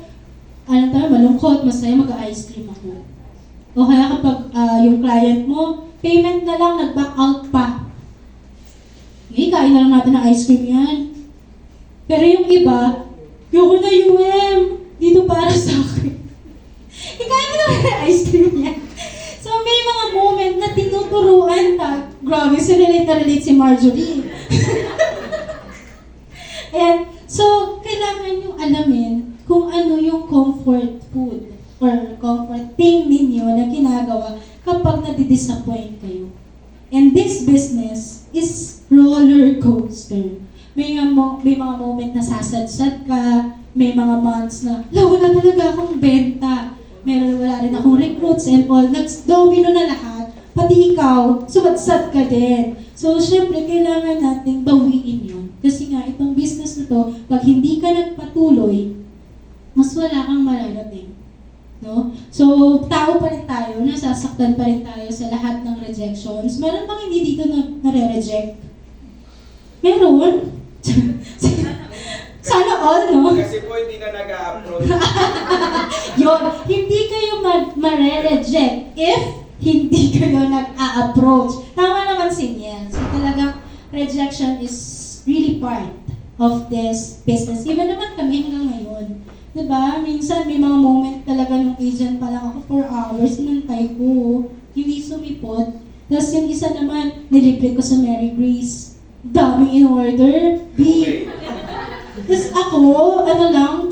malungkot, masaya, mag-ice cream ako. O kaya kapag yung client mo, payment na lang, nag-back out pa. Okay, kain na lang natin ng ice cream yan. Pero yung iba, yoko na UM, dito para sa akin. Ikain mo na ng ice cream yan. So, may mga moment na tinuturuan ta. Grabe, relate na relate si Marjorie. And, so, kailangan yung alamin kung ano yung comfort food or comfort thing ninyo na ginagawa kapag nadidisappoint kayo. And this business is roller coaster. May mga moment na sasadsad ka, may mga months na, wala talaga akong benta. Wala rin akong recruits and all. Nag-domino na lahat. Pati ikaw, sumadsad ka din. So, syempre, kailangan nating bawiin yun. Kasi nga, itong business na to, pag hindi ka nagpatuloy, mas wala kang mararating. No? So, tao pa rin tayo, nasasaktan pa rin tayo sa lahat ng rejections. Meron bang hindi dito nare-reject? Meron? Sana all, no? Kasi po hindi na nag-a-upload. Yun, hindi kayo mare-reject if hindi kayo nag-a-approach. Tama naman si Niel. So talagang rejection is really part of this business. Even naman kami hanggang ngayon. Diba? Minsan may mga moment talaga ng agent pa lang ako 4 hours, inantay ko. Hindi sumipot. Tapos yung isa naman, nilibre ko sa Mary Grace. Daming in-order. Okay. Tapos ako,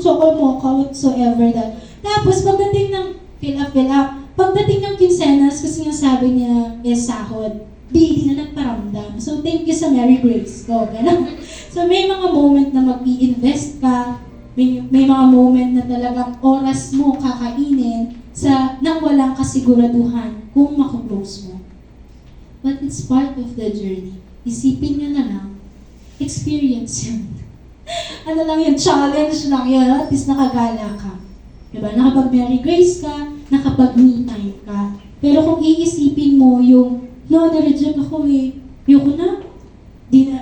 choco mocha, whatsoever that. Tapos pagdating ng fill up, pagdating ng quincenas, kasi nga sabi niya, sahod, di na nagparamdam. So thank you sa Mary Grace ko, gano'n. So may mga moment na mag-i-invest ka, may mga moment na talagang oras mo kakainin nang walang kasiguraduhan kung makuklose mo. But it's part of the journey. Isipin nyo na lang, experience yun. Challenge lang yun, at least nakagala ka. Diba? Nakapag-Mary Grace ka, nakapag-me time ka. Pero kung iisipin mo yung, na-reject ako ayoko na,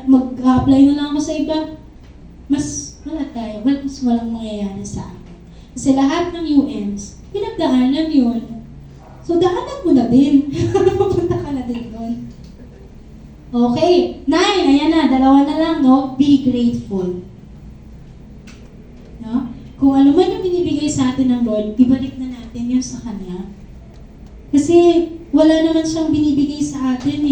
mag-apply na lang ako sa iba, mas walang mangyayari sa akin. Kasi lahat ng UMs, pinagdaanan yun. So, daanan mo na din. Pupunta ka na din doon. Okay, 9, ayan na, 2 na lang, no? Be grateful. No? Kung ano man yung binibigay sa atin ng Lord, ibalik na natin yun sa Kanya. Kasi wala naman siyang binibigay sa atin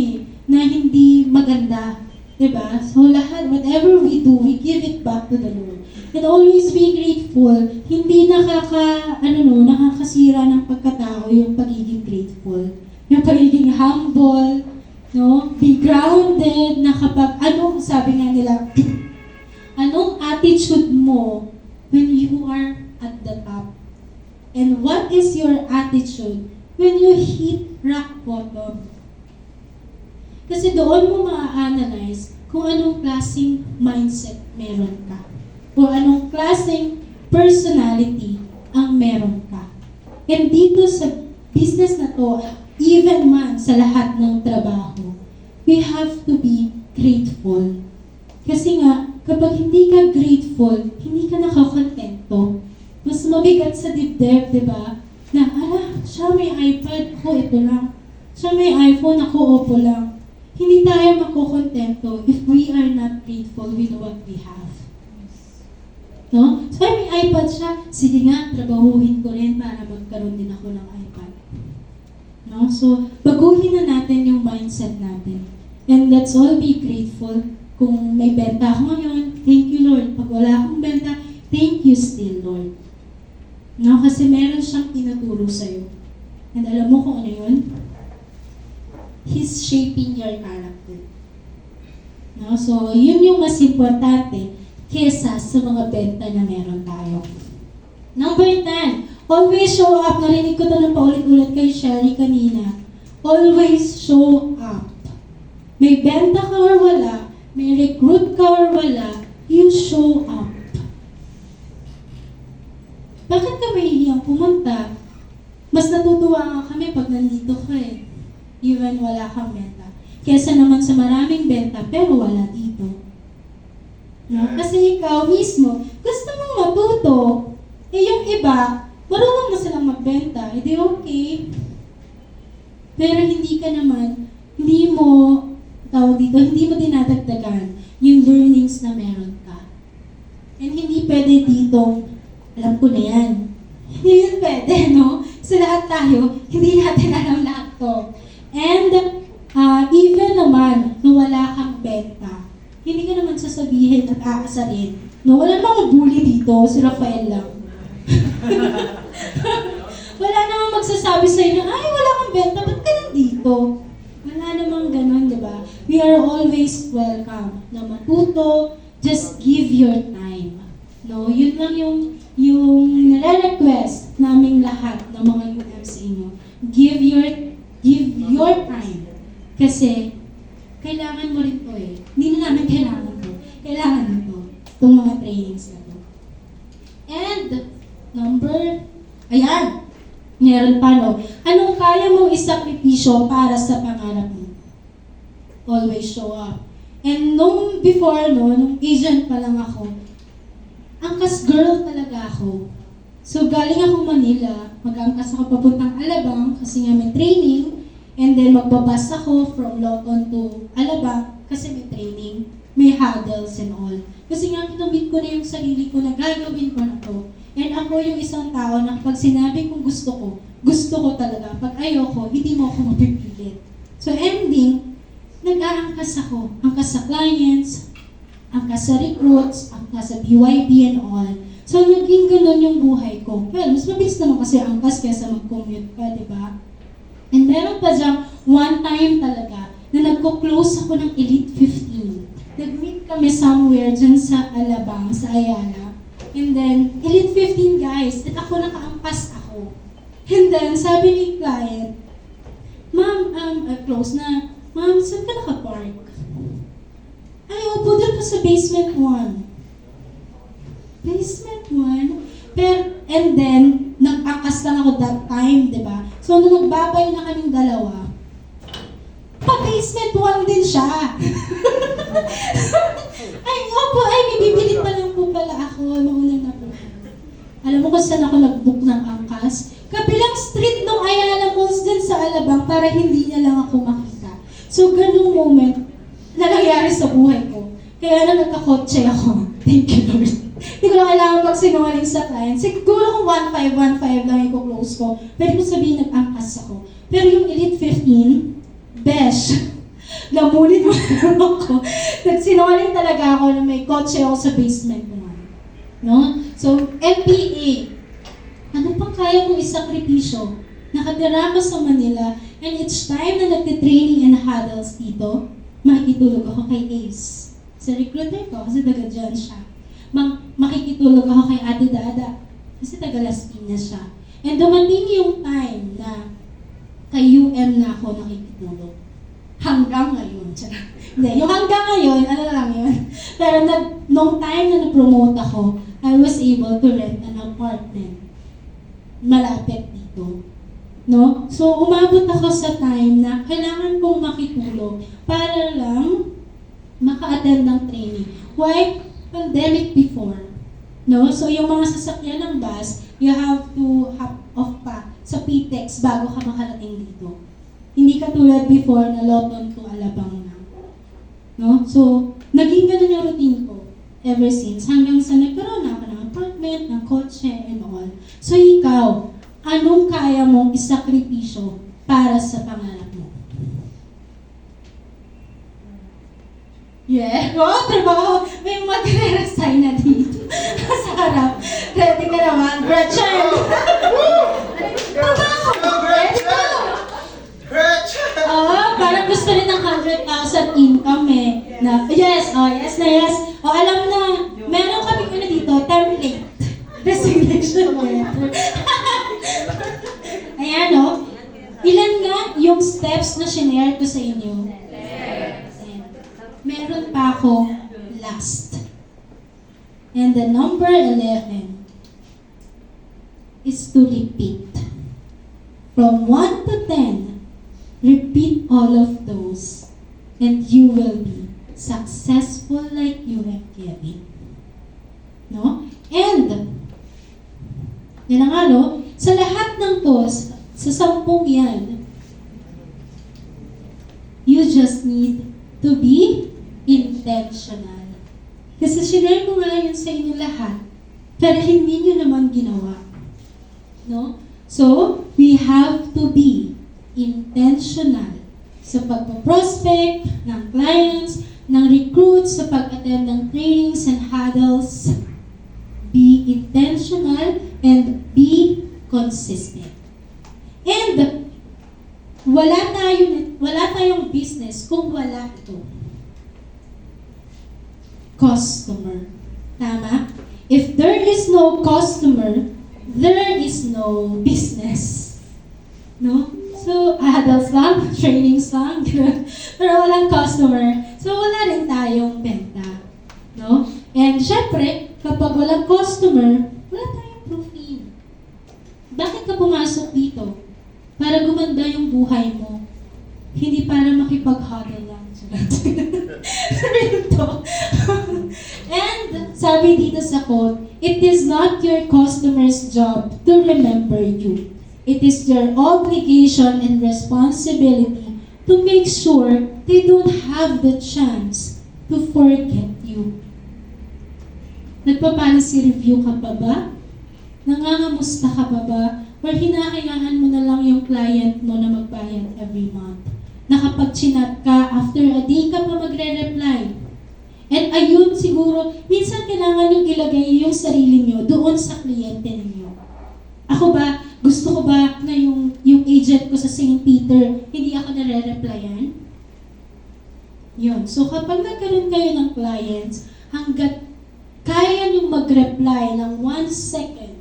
na hindi maganda. Diba? So lahat, whatever we do, we give it back to the Lord. And always be grateful. Hindi nakakasira ng pagkatao yung pagiging grateful. Yung pagiging humble, no? Be grounded na kapag, sabi nga nila, anong attitude mo when you are at the top? And what is your attitude when you hit rock bottom? Kasi doon mo ma-analyze kung anong klaseng mindset meron ka. O anong klaseng personality ang meron ka. And dito sa business na to, even man sa lahat ng trabaho, we have to be grateful. Kasi nga, kapag hindi ka grateful, hindi ka nakakontento. mabigat sa dibdib, di ba? Na, siya may iPad, ako ito lang. Siya may iPhone, ako Oppo lang. Hindi tayo makukontento if we are not grateful with what we have. No? So, may iPad siya. Sige nga, trabahuhin ko rin para magkaroon din ako ng iPad. No? So, baguhin na natin yung mindset natin. And let's all be grateful. Kung may benta ako ngayon, thank you Lord. Pag wala akong benta, thank you still Lord. No? Kasi meron siyang tinuturo sa'yo. And alam mo kung ano yun? He's shaping your character. No? So, yun yung mas importante kesa sa mga benta na meron tayo. Number 10, always show up. Narinig ko ito ng paulit-ulit kay Sherry kanina. Always show up. May benta ka or wala, may recruit ka or wala, you show up. Bakit ka mahihiyang pumunta? Mas natutuwa nga kami pag nandito ka eh. Even wala kang benta. Kesa naman sa maraming benta pero wala dito. No? Kasi ikaw mismo, gusto mong matuto. Eh yung iba, marunong na silang magbenta. Eh di okay. Pero hindi ka naman, hindi mo dinadagdagan yung learnings na meron ka. And hindi pwede dito, alam ko na yan. Hindi yun pwede, no? Sa lahat tayo, hindi natin alam lahat to. And even naman, na wala kang benta, hindi ka naman sasabihin at aasarin. No, wala namang bully dito, si Rafael lang. Wala namang magsasabi sa inyo, ay, wala kang benta, ba't ka nandito? Wala namang ganun, di ba? We are always welcome na matuto, just give your time. No, yun lang yung nare-request naming lahat ng mga UM sa inyo. Give your time. Kasi, kailangan mo rin to eh. Hindi na namin kailangan to. Kailangan mo to. Itong mga trainings na to. And, meron pa no. Anong kaya mong isakripisyo para sa pangarap mo? Always show up. And nung agent pa lang ako, angkas girl talaga ako. So, galing ako Manila, mag-angkas ako papuntang Alabang kasi nga may training. And then, magbabas ako from Lawton to Alabang kasi may training, may huddles and all. Kasi nga, kinumit ko na yung sarili ko na gagawin ko na to. And ako yung isang tao na pag sinabi kong gusto ko talaga. Pag ayoko, hindi mo ako mapipilit. So, ending, nag-aangkas ako. Angkas sa clients, angkas sa recruits, angkas sa BYB and all. So, naging ganun yung buhay ko. Well, mas mabilis naman kasi angkas kaysa mag-commute ka, di ba? And meron pa dyan, one time talaga, na nagko-close ako ng Elite 15. Nag-meet kami somewhere dyan sa Alabang, sa Ayala. And then, Elite 15 guys, at ako nakaangkas ako. And then, sabi ni client, Ma'am, close na. Ma'am, saan ka nakapark? Ay, upo doon pa sa basement 1. Basement 1? And then, nag-akas lang ako that time, di ba? So, nung nagbabay na kaming dalawa, pa-basement 1 din siya. May bibili pa lang po pala ako. Mauna na po. Alam mo kung saan ako nag-book ng angkas? Kabilang street ng Ayala Malls din sa Alabang para hindi niya lang ako makita. So, ganung moment na nangyari sa buhay ko. Kaya na nagkakotse ako. Thank you, Lord. Hindi ko na kailangan magsinungaling sa client. Siguro kung 1.5 lang yung close ko, pwede ko sabihin nag-angkas ako. Pero yung Elite 15, besh, namulit mo ako. Nagsinungaling talaga ako na may kotse ako sa basement ko. No? So, MPA, ano pang kaya mong isakripisyo? Nakatira ka sa Manila, and each time na nagtitraining and huddles dito, makikitulog ako kay Ace. Sa recruiter ko, kasi taga dyan siya. Makikitulog ako kay Ate Dada, kasi taga Las Piñas siya. And dumating yung time na kay UM na ako nakikitulog. Hanggang ngayon. Hindi, yung hanggang ngayon, ano lang yun. Pero nung time na na-promote ako, I was able to rent an apartment malapit dito. No? So, umabot ako sa time na kailangan kong makitulog para lang maka-attend ng training. Why? Pandemic before. No? So, yung mga sasakyan ng bus, you have to hop off pa sa PTEX bago ka makarating dito. Hindi katulad before na Loton to Alabang na. No? So, naging ganun yung routine ko ever since. Hanggang sa nagkaroon na ako ng apartment, ng kotse, and all. So, ikaw, anong kaya mong isakripisyo para sa pangarap mo? Yeah. Oh, trabaho. May magre-resign na dito. Sa harap. Ready ka naman, Gretchen? Trabaho. Ready ka? Oo, parang gusto rin ng 100,000 income eh. Na, yes, yes na yes. Alam na, meron kami ko na dito, template. Resignation letter. Ayan, ilan nga yung steps na shinare ko sa inyo? Meron pa ako last. And the number 11 is to repeat. From 1 to 10, repeat all of those and you will be successful like you and Kevin. No? And, yun na nga, sa lahat ng to, sa 10 yan, you just need to be intentional. Kasi sinare ko nga yun sa inyo lahat, pero hindi nyo naman ginawa. No? So, we have to be intentional sa pagpo-prospect ng clients, ng recruits, sa pag-attend ng trainings and huddles. Be intentional and be consistent. And wala tayong business kung wala ito. Customer. Tama? If there is no customer, there is no business. No? So, adults lang, trainings lang, pero walang customer. So, wala rin tayong benta. No? And syempre, kapag walang customer, wala tayong profit. Bakit ka pumasok dito? Para gumanda yung buhay mo. Hindi para makipag-huddle lang. And sabi dito sa quote, it is not your customer's job to remember you. It is your obligation and responsibility to make sure they don't have the chance to forget you. Nagpa-policy review ka pa ba? Nangangamusta ka pa ba? Or hinahayaan mo na lang yung client mo na magbayad every month? Nakapag-chinat ka, after a day ka pa magre-reply. And ayun siguro, minsan kailangan yung ilagay yung sarili nyo doon sa kliyente ninyo. Ako ba, gusto ko ba na yung agent ko sa St. Peter, hindi ako nare-replyan? Yun. So kapag nagkaroon kayo ng clients, hanggat kaya nyo mag-reply ng 1 second,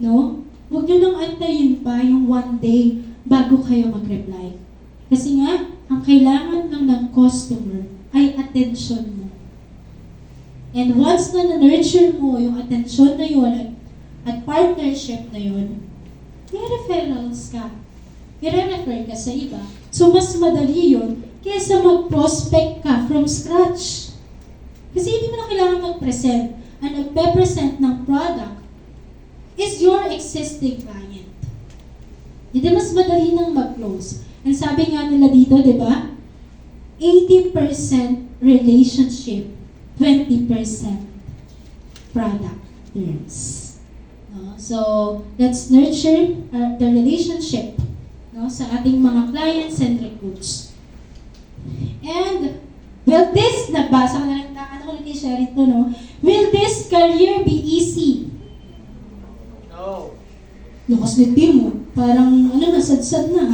no? Huwag nyo nang antayin pa yung 1 day bago kayo mag-reply. Kasi nga, ang kailangan lang ng customer ay attention mo. And once na na-nurture mo yung attention na yun at partnership na yun, may referrals ka. I-refer ka sa iba. So, mas madali yun kaysa mag-prospect ka from scratch. Kasi hindi mo na kailangan mag-present. Ang nagpe-present ng product is your existing client. Hindi mas madali nang mag-close. And sabi nga nila dito, di ba? 80% relationship, 20% product terms. No? So, let's nurture the relationship, no, sa ating mga clients and recruits. And, will this, nabasa ko na lang, ko na share ito, no? Will this career be easy? No. Lakas ni Tim, parang, nasadsad na.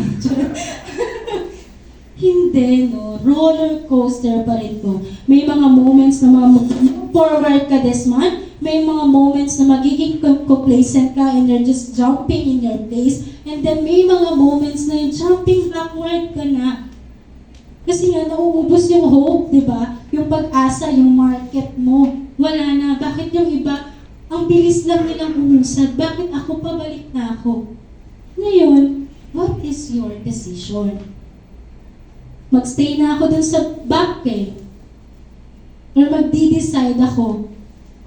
Hindi, no? Roller coaster pa rin to. May mga moments na forward ka this month. May mga moments na magiging complacent ka and you're just jumping in your place. And then may mga moments na yung jumping backward ka na. Kasi nga, nauubos yung hope, di ba? Yung pag-asa, yung market mo. Wala na. Bakit yung iba, ang bilis lang nilang umusad? Bakit ako pabalik na ako? Ngayon, what is your decision? Magstay na ako dun sa back eh. Or magdi-decide ako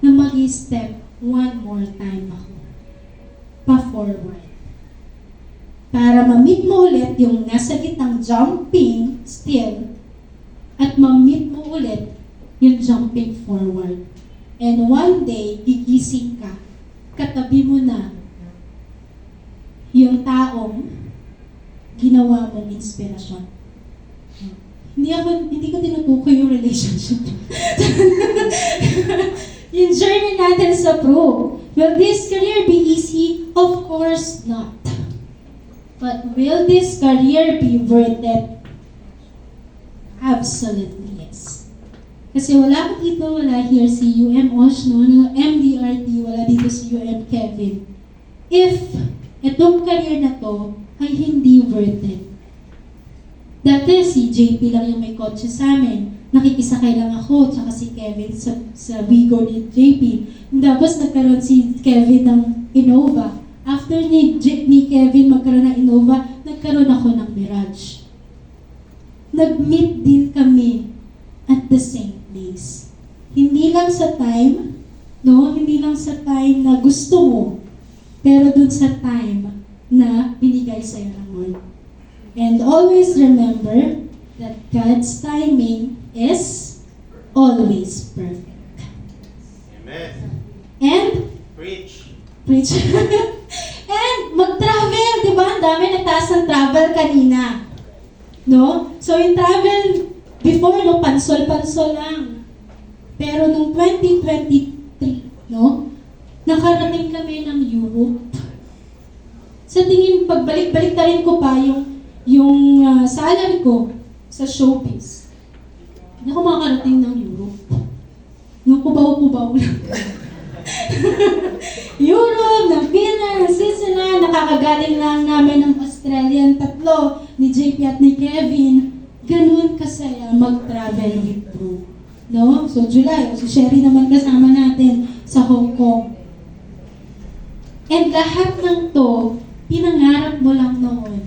na mag-step one more time ako. Pa-forward. Para ma-meet mo ulit yung nasa gitnang jumping still at ma-meet mo ulit yung jumping forward. And one day, gigising ka, katabi mo na yung taong ginawa mong inspirasyon. Hindi ko tinutukoy yung relationship. Yung journey natin sa pro. Will this career be easy? Of course not. But will this career be worth it? Absolutely yes. Kasi wala ko dito, wala here si UM Osh, no? MDRT, wala dito si UM Kevin. If itong career na to ay hindi worth it. Dati si JP lang yung may kotse sa amin. Nakikisakay lang ako, tsaka si Kevin sa Wigo ni JP. Tapos nagkaroon si Kevin ng Innova. After ni Kevin magkaroon ng Innova, nagkaroon ako ng Mirage. Nag-meet din kami at the same place. Hindi lang sa time, no? Hindi lang sa time na gusto mo, pero dun sa time na binigay sa'yo ng Lord. And always remember that God's timing is always perfect. Amen. And Preach. preach. And mag-travel, di ba? Ang dami nagtaas ng travel kanina. No? So yung travel before, no, pansol-pansol lang. Pero nung 2023, no, nakarating kami ng Europe. Sa tingin, pagbalik-balik na rin ko pa yung salary ko sa showbiz. Hindi ako makakarating ng Europe. Nung kubaw-kubaw lang. Europe, ng Finland, ng Switzerland, nakakagaling lang namin ng Australian tatlo, ni JP at ni Kevin. Ganun kasaya mag-travel with Pro. No? So July, si Sherry naman kasama natin sa Hong Kong. And lahat ng to, pinangarap mo lang noon.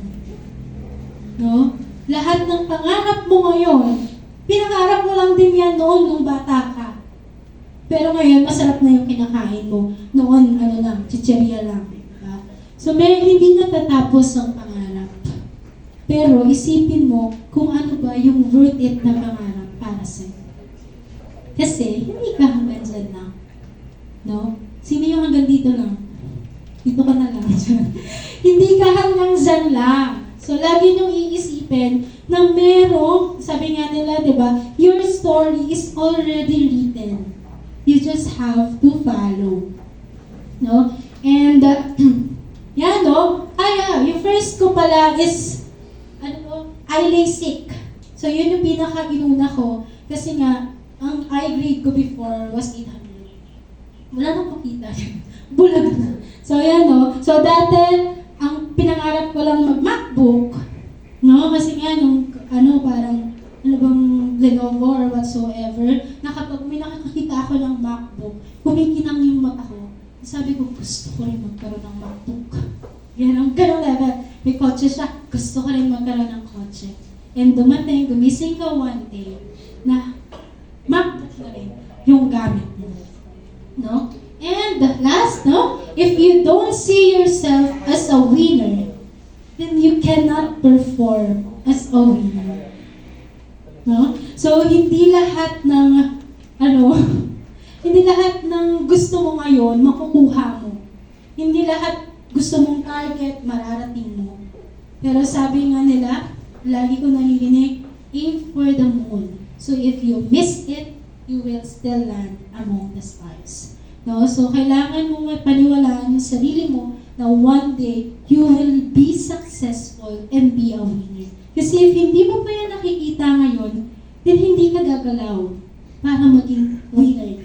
No? Lahat ng pangarap mo ngayon, pinangarap mo lang din yan noon nung bata ka. Pero ngayon, masarap na yung kinakain mo. Noon, chicheria lang. Diba? So, hindi natatapos ang pangarap. Pero, isipin mo kung ano ba yung worth it na pangarap para sa'yo. Kasi, hindi ka hanggang dyan lang. No? Sino yung hanggang dito lang? Dito ka na lang. Hindi ka hanggang dyan lang. So, lagi niyong iisipin na merong, sabi nga nila, di ba, your story is already written. You just have to follow. No? And, yan, no? Yung first ko pala is, iLASIK. So, yun yung pinaka-inuna ko. Kasi nga, ang eye grade ko before was 800. Wala nang makita. Bulag na. So, yan, no? So, dati, ang pinangarap ko lang mag-MacBook, no? Kasi nga, nung, parang, Lenovo or whatsoever, na kapag may nakakita ako ng MacBook, kumikinang yung mata ko. Sabi ko, gusto ko rin magkaroon ng MacBook. Ganun level. May kotse siya, gusto ko rin magkaroon ng kotse. And gumising ka one day, na MacBook na rin yung gamit mo. No? And last, no? If you don't see yourself as a winner, then you cannot perform as a winner. No? So, hindi lahat ng, hindi lahat ng gusto mo ngayon, makukuha mo. Hindi lahat gusto mong target, mararating mo. Pero sabi nga nila, lagi ko naririnig, aim for the moon. So, if you miss it, you will still land among the stars. No? So, kailangan mo paniwalaan yung sarili mo na one day, you will be successful and be a winner. Kasi if hindi mo pa yan nakikita ngayon, then hindi ka gagalaw para maging winner.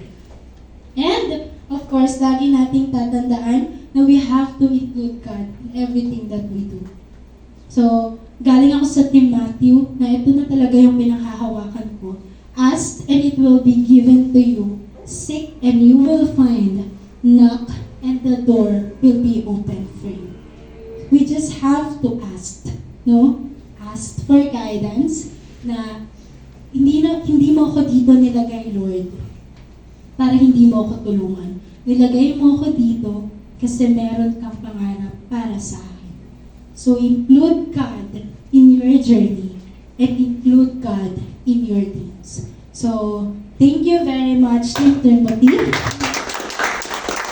And, of course, lagi nating tatandaan na we have to include God in everything that we do. So, galing ako sa Team Matthew na ito na talaga yung pinanghahawakan ko. Ask and it will be given to you. Seek and you will find. Knock and the door will be open for you. We just have to ask. No? Ask for guidance na hindi mo ako dito nilagay, Lord, para hindi mo ako tulungan. nilagay mo ako dito kasi meron kang pangarap para sa akin. So include God in your journey and include God in your dreams. So, thank you very much, Team Timothy.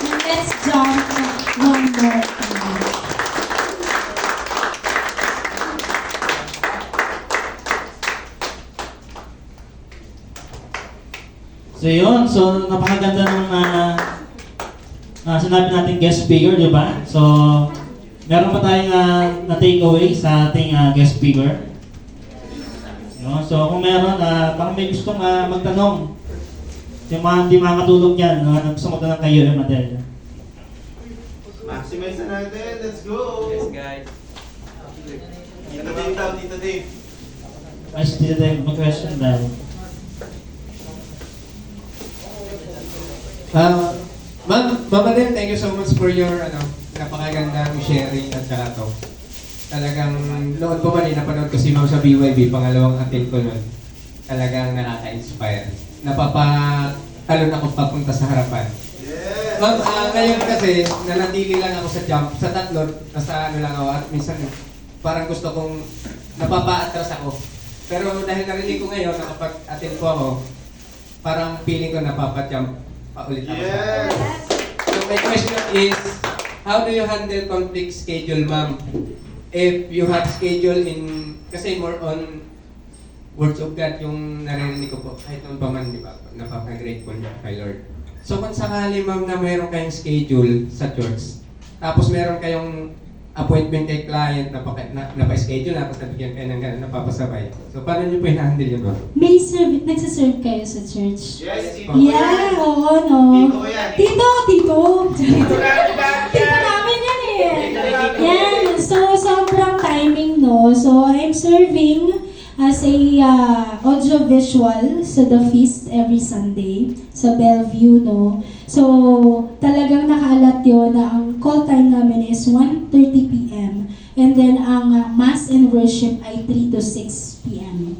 And let's jump one more time. So yun, so napakaganda ng sinabi natin guest speaker, di ba? So, meron pa tayong na-take away sa ating guest speaker. No? So kung meron, baka may gustong magtanong. Yung mga hindi makakatulog yan, gusto magtanong kayo, Madel. Maximize na natin. Let's go. Yes, guys. Tito Dave daw, Tito Dave. Ay, still tayo mag-question dahil. Ma'am Adel, thank you so much for your napakagandang sharing at saka to. Talagang noon po man napanood ko si Ma'am sa BYB, pangalawang attend ko noon. Talagang nakaka-inspire. Napapatalon ako papunta sa harapan. Yes. Ma'am, ngayon kasi nanatili lang ako sa jump, sa tatlo, nasa lang ako at minsan parang gusto kong napapa-atras ako. Pero dahil narinig ko ngayon, nakapag-attend po ako, parang feeling ko napapa-jump paulit ako. Yes. So my question is, how do you handle conflict schedule, ma'am? If you have schedule in, kasi more on words of God yung naririnig ko po, kahit noon pa man, di ba, napaka-grateful kay Lord. So kung sakali, ma'am, na mayroon kayong schedule sa church, tapos meron kayong appointment kay client, napa-schedule, tapos nabigyan kayo ng gano'n, napapasabay. So paano niyo po i-handle yun, ma'am? May nagsaserve kayo sa church? Yes, Tito. Yeah, oo, no. Tito ko yan. Tito! Tito namin yan eh. Yan. So, sobrang timing, no? So, I'm serving as a audiovisual sa The Feast every Sunday sa Bellevue, no? So, talagang nakaalat yun na ang call time namin is 1:30 p.m. And then, ang mass and worship ay 3 to 6 p.m.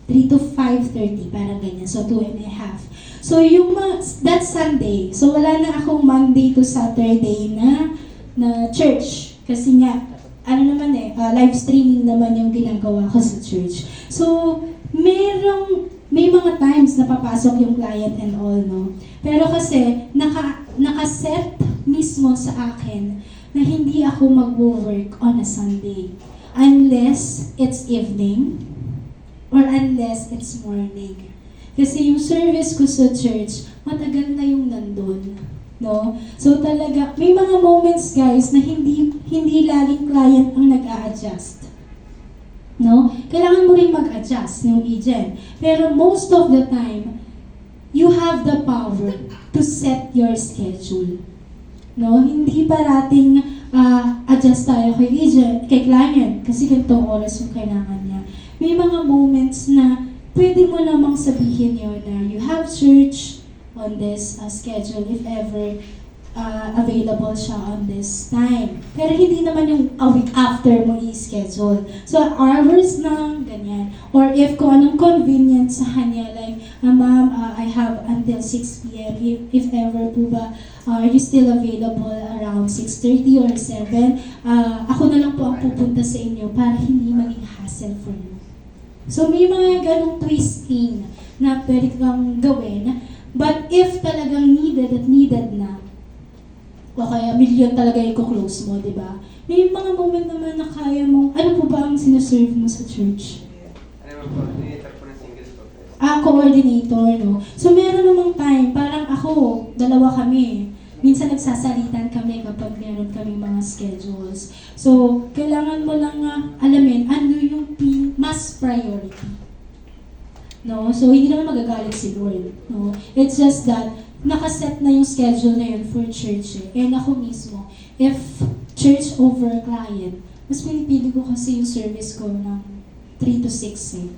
3 to 5:30, parang ganyan. So, 2.5. So, yung that Sunday, so wala na akong Monday to Saturday na church. Kasi nga, live streaming naman yung ginagawa ko sa church. So, may mga times na papasok yung client and all, no? Pero kasi, nakaset mismo sa akin na hindi ako mag-work on a Sunday. Unless it's evening or unless it's morning. Kasi yung service ko sa church, matagal na yung nandun. No? So talaga, may mga moments guys na hindi laging client ang nag-a-adjust. No? Kailangan mo rin mag-adjust yung agent. Pero most of the time, you have the power to set your schedule. No? Hindi parating adjust tayo kay agent, kay client, kasi ganitong oras yung kailangan niya. May mga moments na pwede mo namang sabihin yun na you have church on this schedule if ever available siya on this time. Pero hindi naman yung a week after mo i-schedule. So, hours lang, ganyan. Or if kung anong convenient sa kanya, like, ma'am, I have until 6 p.m. If ever po ba, are you still available around 6:30 or 7? Ako na lang po ang pupunta sa inyo para hindi maging hassle for you. So, may mga ganong twisting na pwede kang gawin. But if talagang needed na, o kaya million talaga yung close mo, di ba? May mga moment naman na kaya mong, ano po ba ang sinaserve mo sa church? Coordinator po ng singles po. Coordinator, no? So, meron namang time, parang ako, dalawa kami. Minsan nagsasalitan kami kapag meron kaming mga schedules. So, kailangan mo lang alamin ano yung mas priority. No? So, hindi naman magagalit si Lord. No? It's just that, nakaset na yung schedule na yun for church eh. And ako mismo, if church over client, mas pinipili ko kasi yung service ko ng 3 to 6 eh.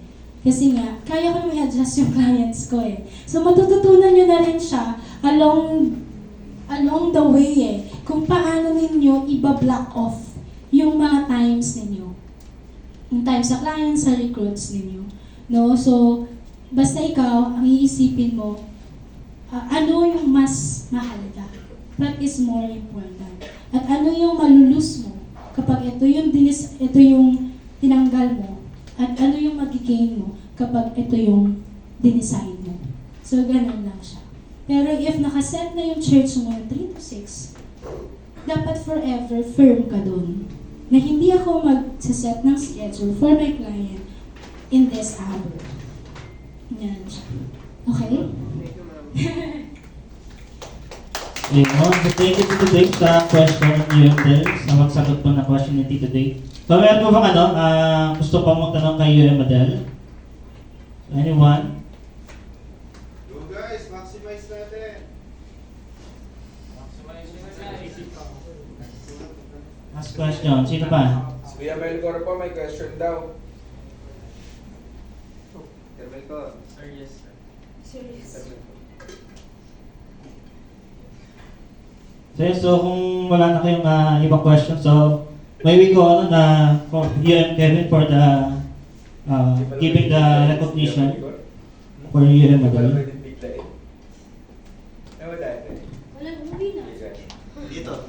Kasi nga, kaya ko naman i-adjust yung clients ko eh. So, matututunan nyo na rin siya along the way eh, kung paano ninyo iba-block off yung mga times ninyo. Yung times sa clients, sa recruits ninyo. No? So, basta ikaw, ang iisipin mo, ano yung mas mahalaga? What is more important? At ano yung malulus mo kapag ito yung tinanggal mo? At ano yung magigain mo kapag ito yung dinesign mo? So, ganun lang siya. Pero if nakaset na yung church mo 3 to 6, dapat forever firm ka dun. Na hindi ako mag-set ng schedule for my client in this hour. Yan siya. Okay? Ayun, so thank you Tito Dave sa question niyo Del, sa magsagot po na question ni Tito Dave. So meron po bang gusto pa magtanong kay Madel? Anyone? Go guys, maximize natin. Last question, sino pa? Si Kuya Melcor po, may question daw. Kermel ko. Sir, yes, sir. So kung wala na kayong ibang question, so may we go na for UM Kevin for the giving the recognition for UM Madel. Walang umuwi na. Dito.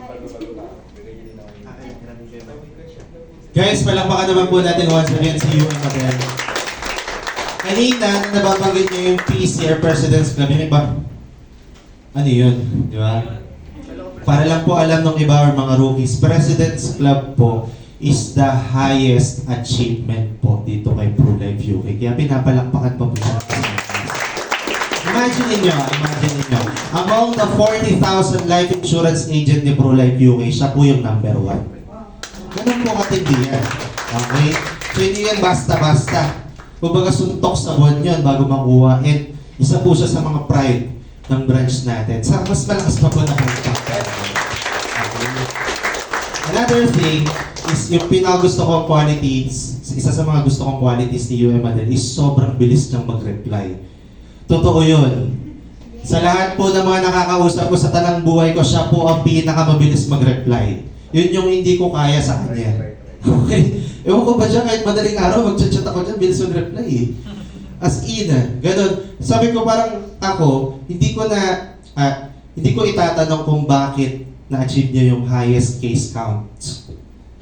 Guys, palakpakan naman po natin once again si UM Madel. Kanina, nababanggit niyo yung PCR President's Club. Yun ba? Ano yun? Di ba? Para lang po alam ng iba or mga rookies, President's Club po is the highest achievement po dito kay ProLife UK. Kaya pinapalakpakan pa po siya. Imagine niyo, among the 40,000 life insurance agent ni ProLife UK, siya po yung number 1. Ganun po katindi yan. Okay? So hindi yan basta-basta. Kumbaga suntok sa buwan yun bago makuha. And isa po siya sa mga pride ng branch natin. Sa mas malakas pa po na okay. Another thing is yung pinakagusto kong qualities, isa sa mga gusto kong qualities ni UM Madel is sobrang bilis niyang mag-reply. Totoo yun. Sa lahat po ng mga nakakausap ko sa tanang buhay ko, siya po ang pinakamabilis mag-reply. Yun yung hindi ko kaya sa kanya. Okay? Ewan ko ba dyan, kahit madaling araw, mag-chat ako dyan, bilis mag-reply eh. As in, ganun. Sabi ko parang ako, hindi ko itatanong kung bakit na-achieve niya yung highest case count.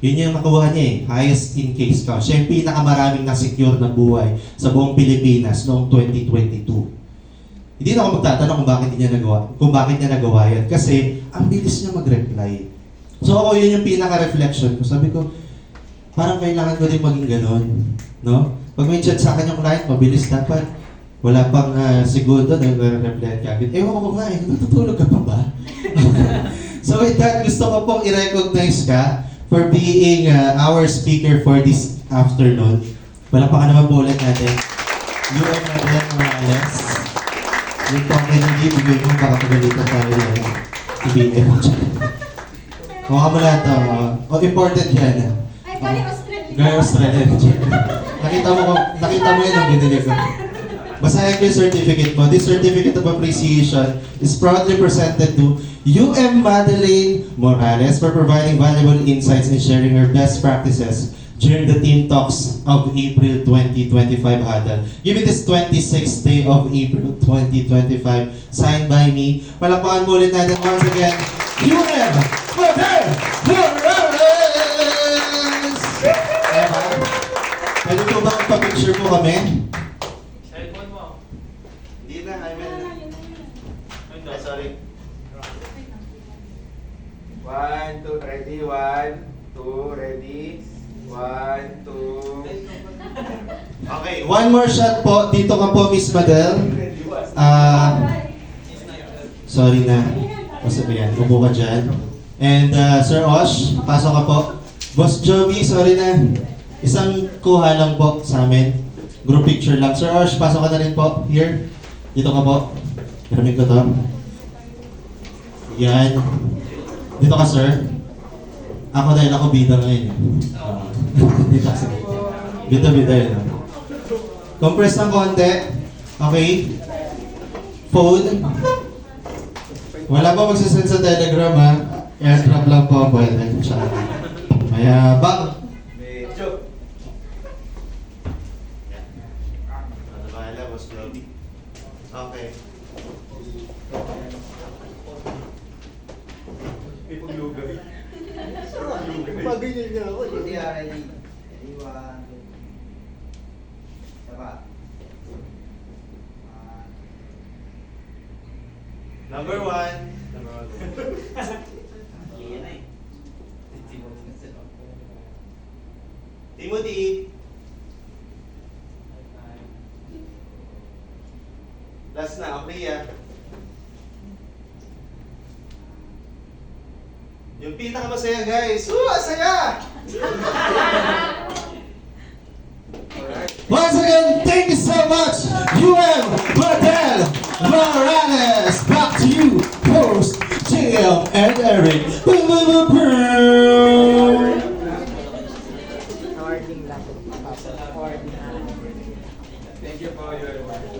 Yun yung nakuha niya eh, highest in case count. Siya yung pinakamaraming na-secure na buhay sa buong Pilipinas noong 2022. Hindi na ako magtatanong kung bakit niya nagawa yan. Kasi ang bilis niya mag-reply. So ako yun yung pinaka-reflection ko. Sabi ko, parang kailangan ko din maging ganon. No? Pag may chat sa akin yung client, mabilis dapat. Wala pang segundo, nag-reply ka agad. Ewan ko nga eh, natutulog ka pa ba? So with that, gusto ko pong i-recognize ka for being our speaker for this afternoon. Palakpakan naman po ulit natin. UM Madel Morales. Yung pang energy, bigay mo, baka pagalitan tayo yan. Ibigay mo dyan. Mukha mo lahat. Important yan. Ay, galing Australia. Galing Australia. Nakita mo yan ang binili ko. Basahin ko yung certificate mo. This certificate of appreciation is proudly presented to UM Madeleine Morales for providing valuable insights and sharing her best practices during the Team Talks of April 2025 huddle. Give it this 26th day of April 2025, signed by me. Palakpakan mo ulit natin once again, UM Madeleine Morales! Pwede po bang pa-picture po kami? Cellphone mo. Hindi na, Jaime. Ay, sorry. 1, 2, ready? 1, 2, ready? 1, 2. Okay, one more shot po. Dito ka po, Miss Madel. Sorry na. Pasabihan, upo ka dyan. And Sir Osh, pasok ka po. Boss Joby, sorry na. Isang kuha lang po sa amin. Group picture lang. Sir Osh, pasok ka na rin po. Here. Dito ka po. Maraming ko to. Yan. Dito ka, sir. Ako dahil ako bida ngayon. Dito ka, sir. Bida yun. Compress ng konti. Okay. Phone. Wala pa magsasend sa Telegram ha. Airdrop lang po. Pwede. Mayabang. Medyo. Ano ba, boss Joby? Okay. Ginaganyan niya ako. Ready, ready. Ready, 1, 2. Tama. Number 1. Timothy. Last na, Apriya. Yung pinakamasaya guys. Saya! Once again, thank you so much, UM Madel Morales. Back to you, host JM and Eric. Boom, boom, boom, boom. Thank you po, Your Honor.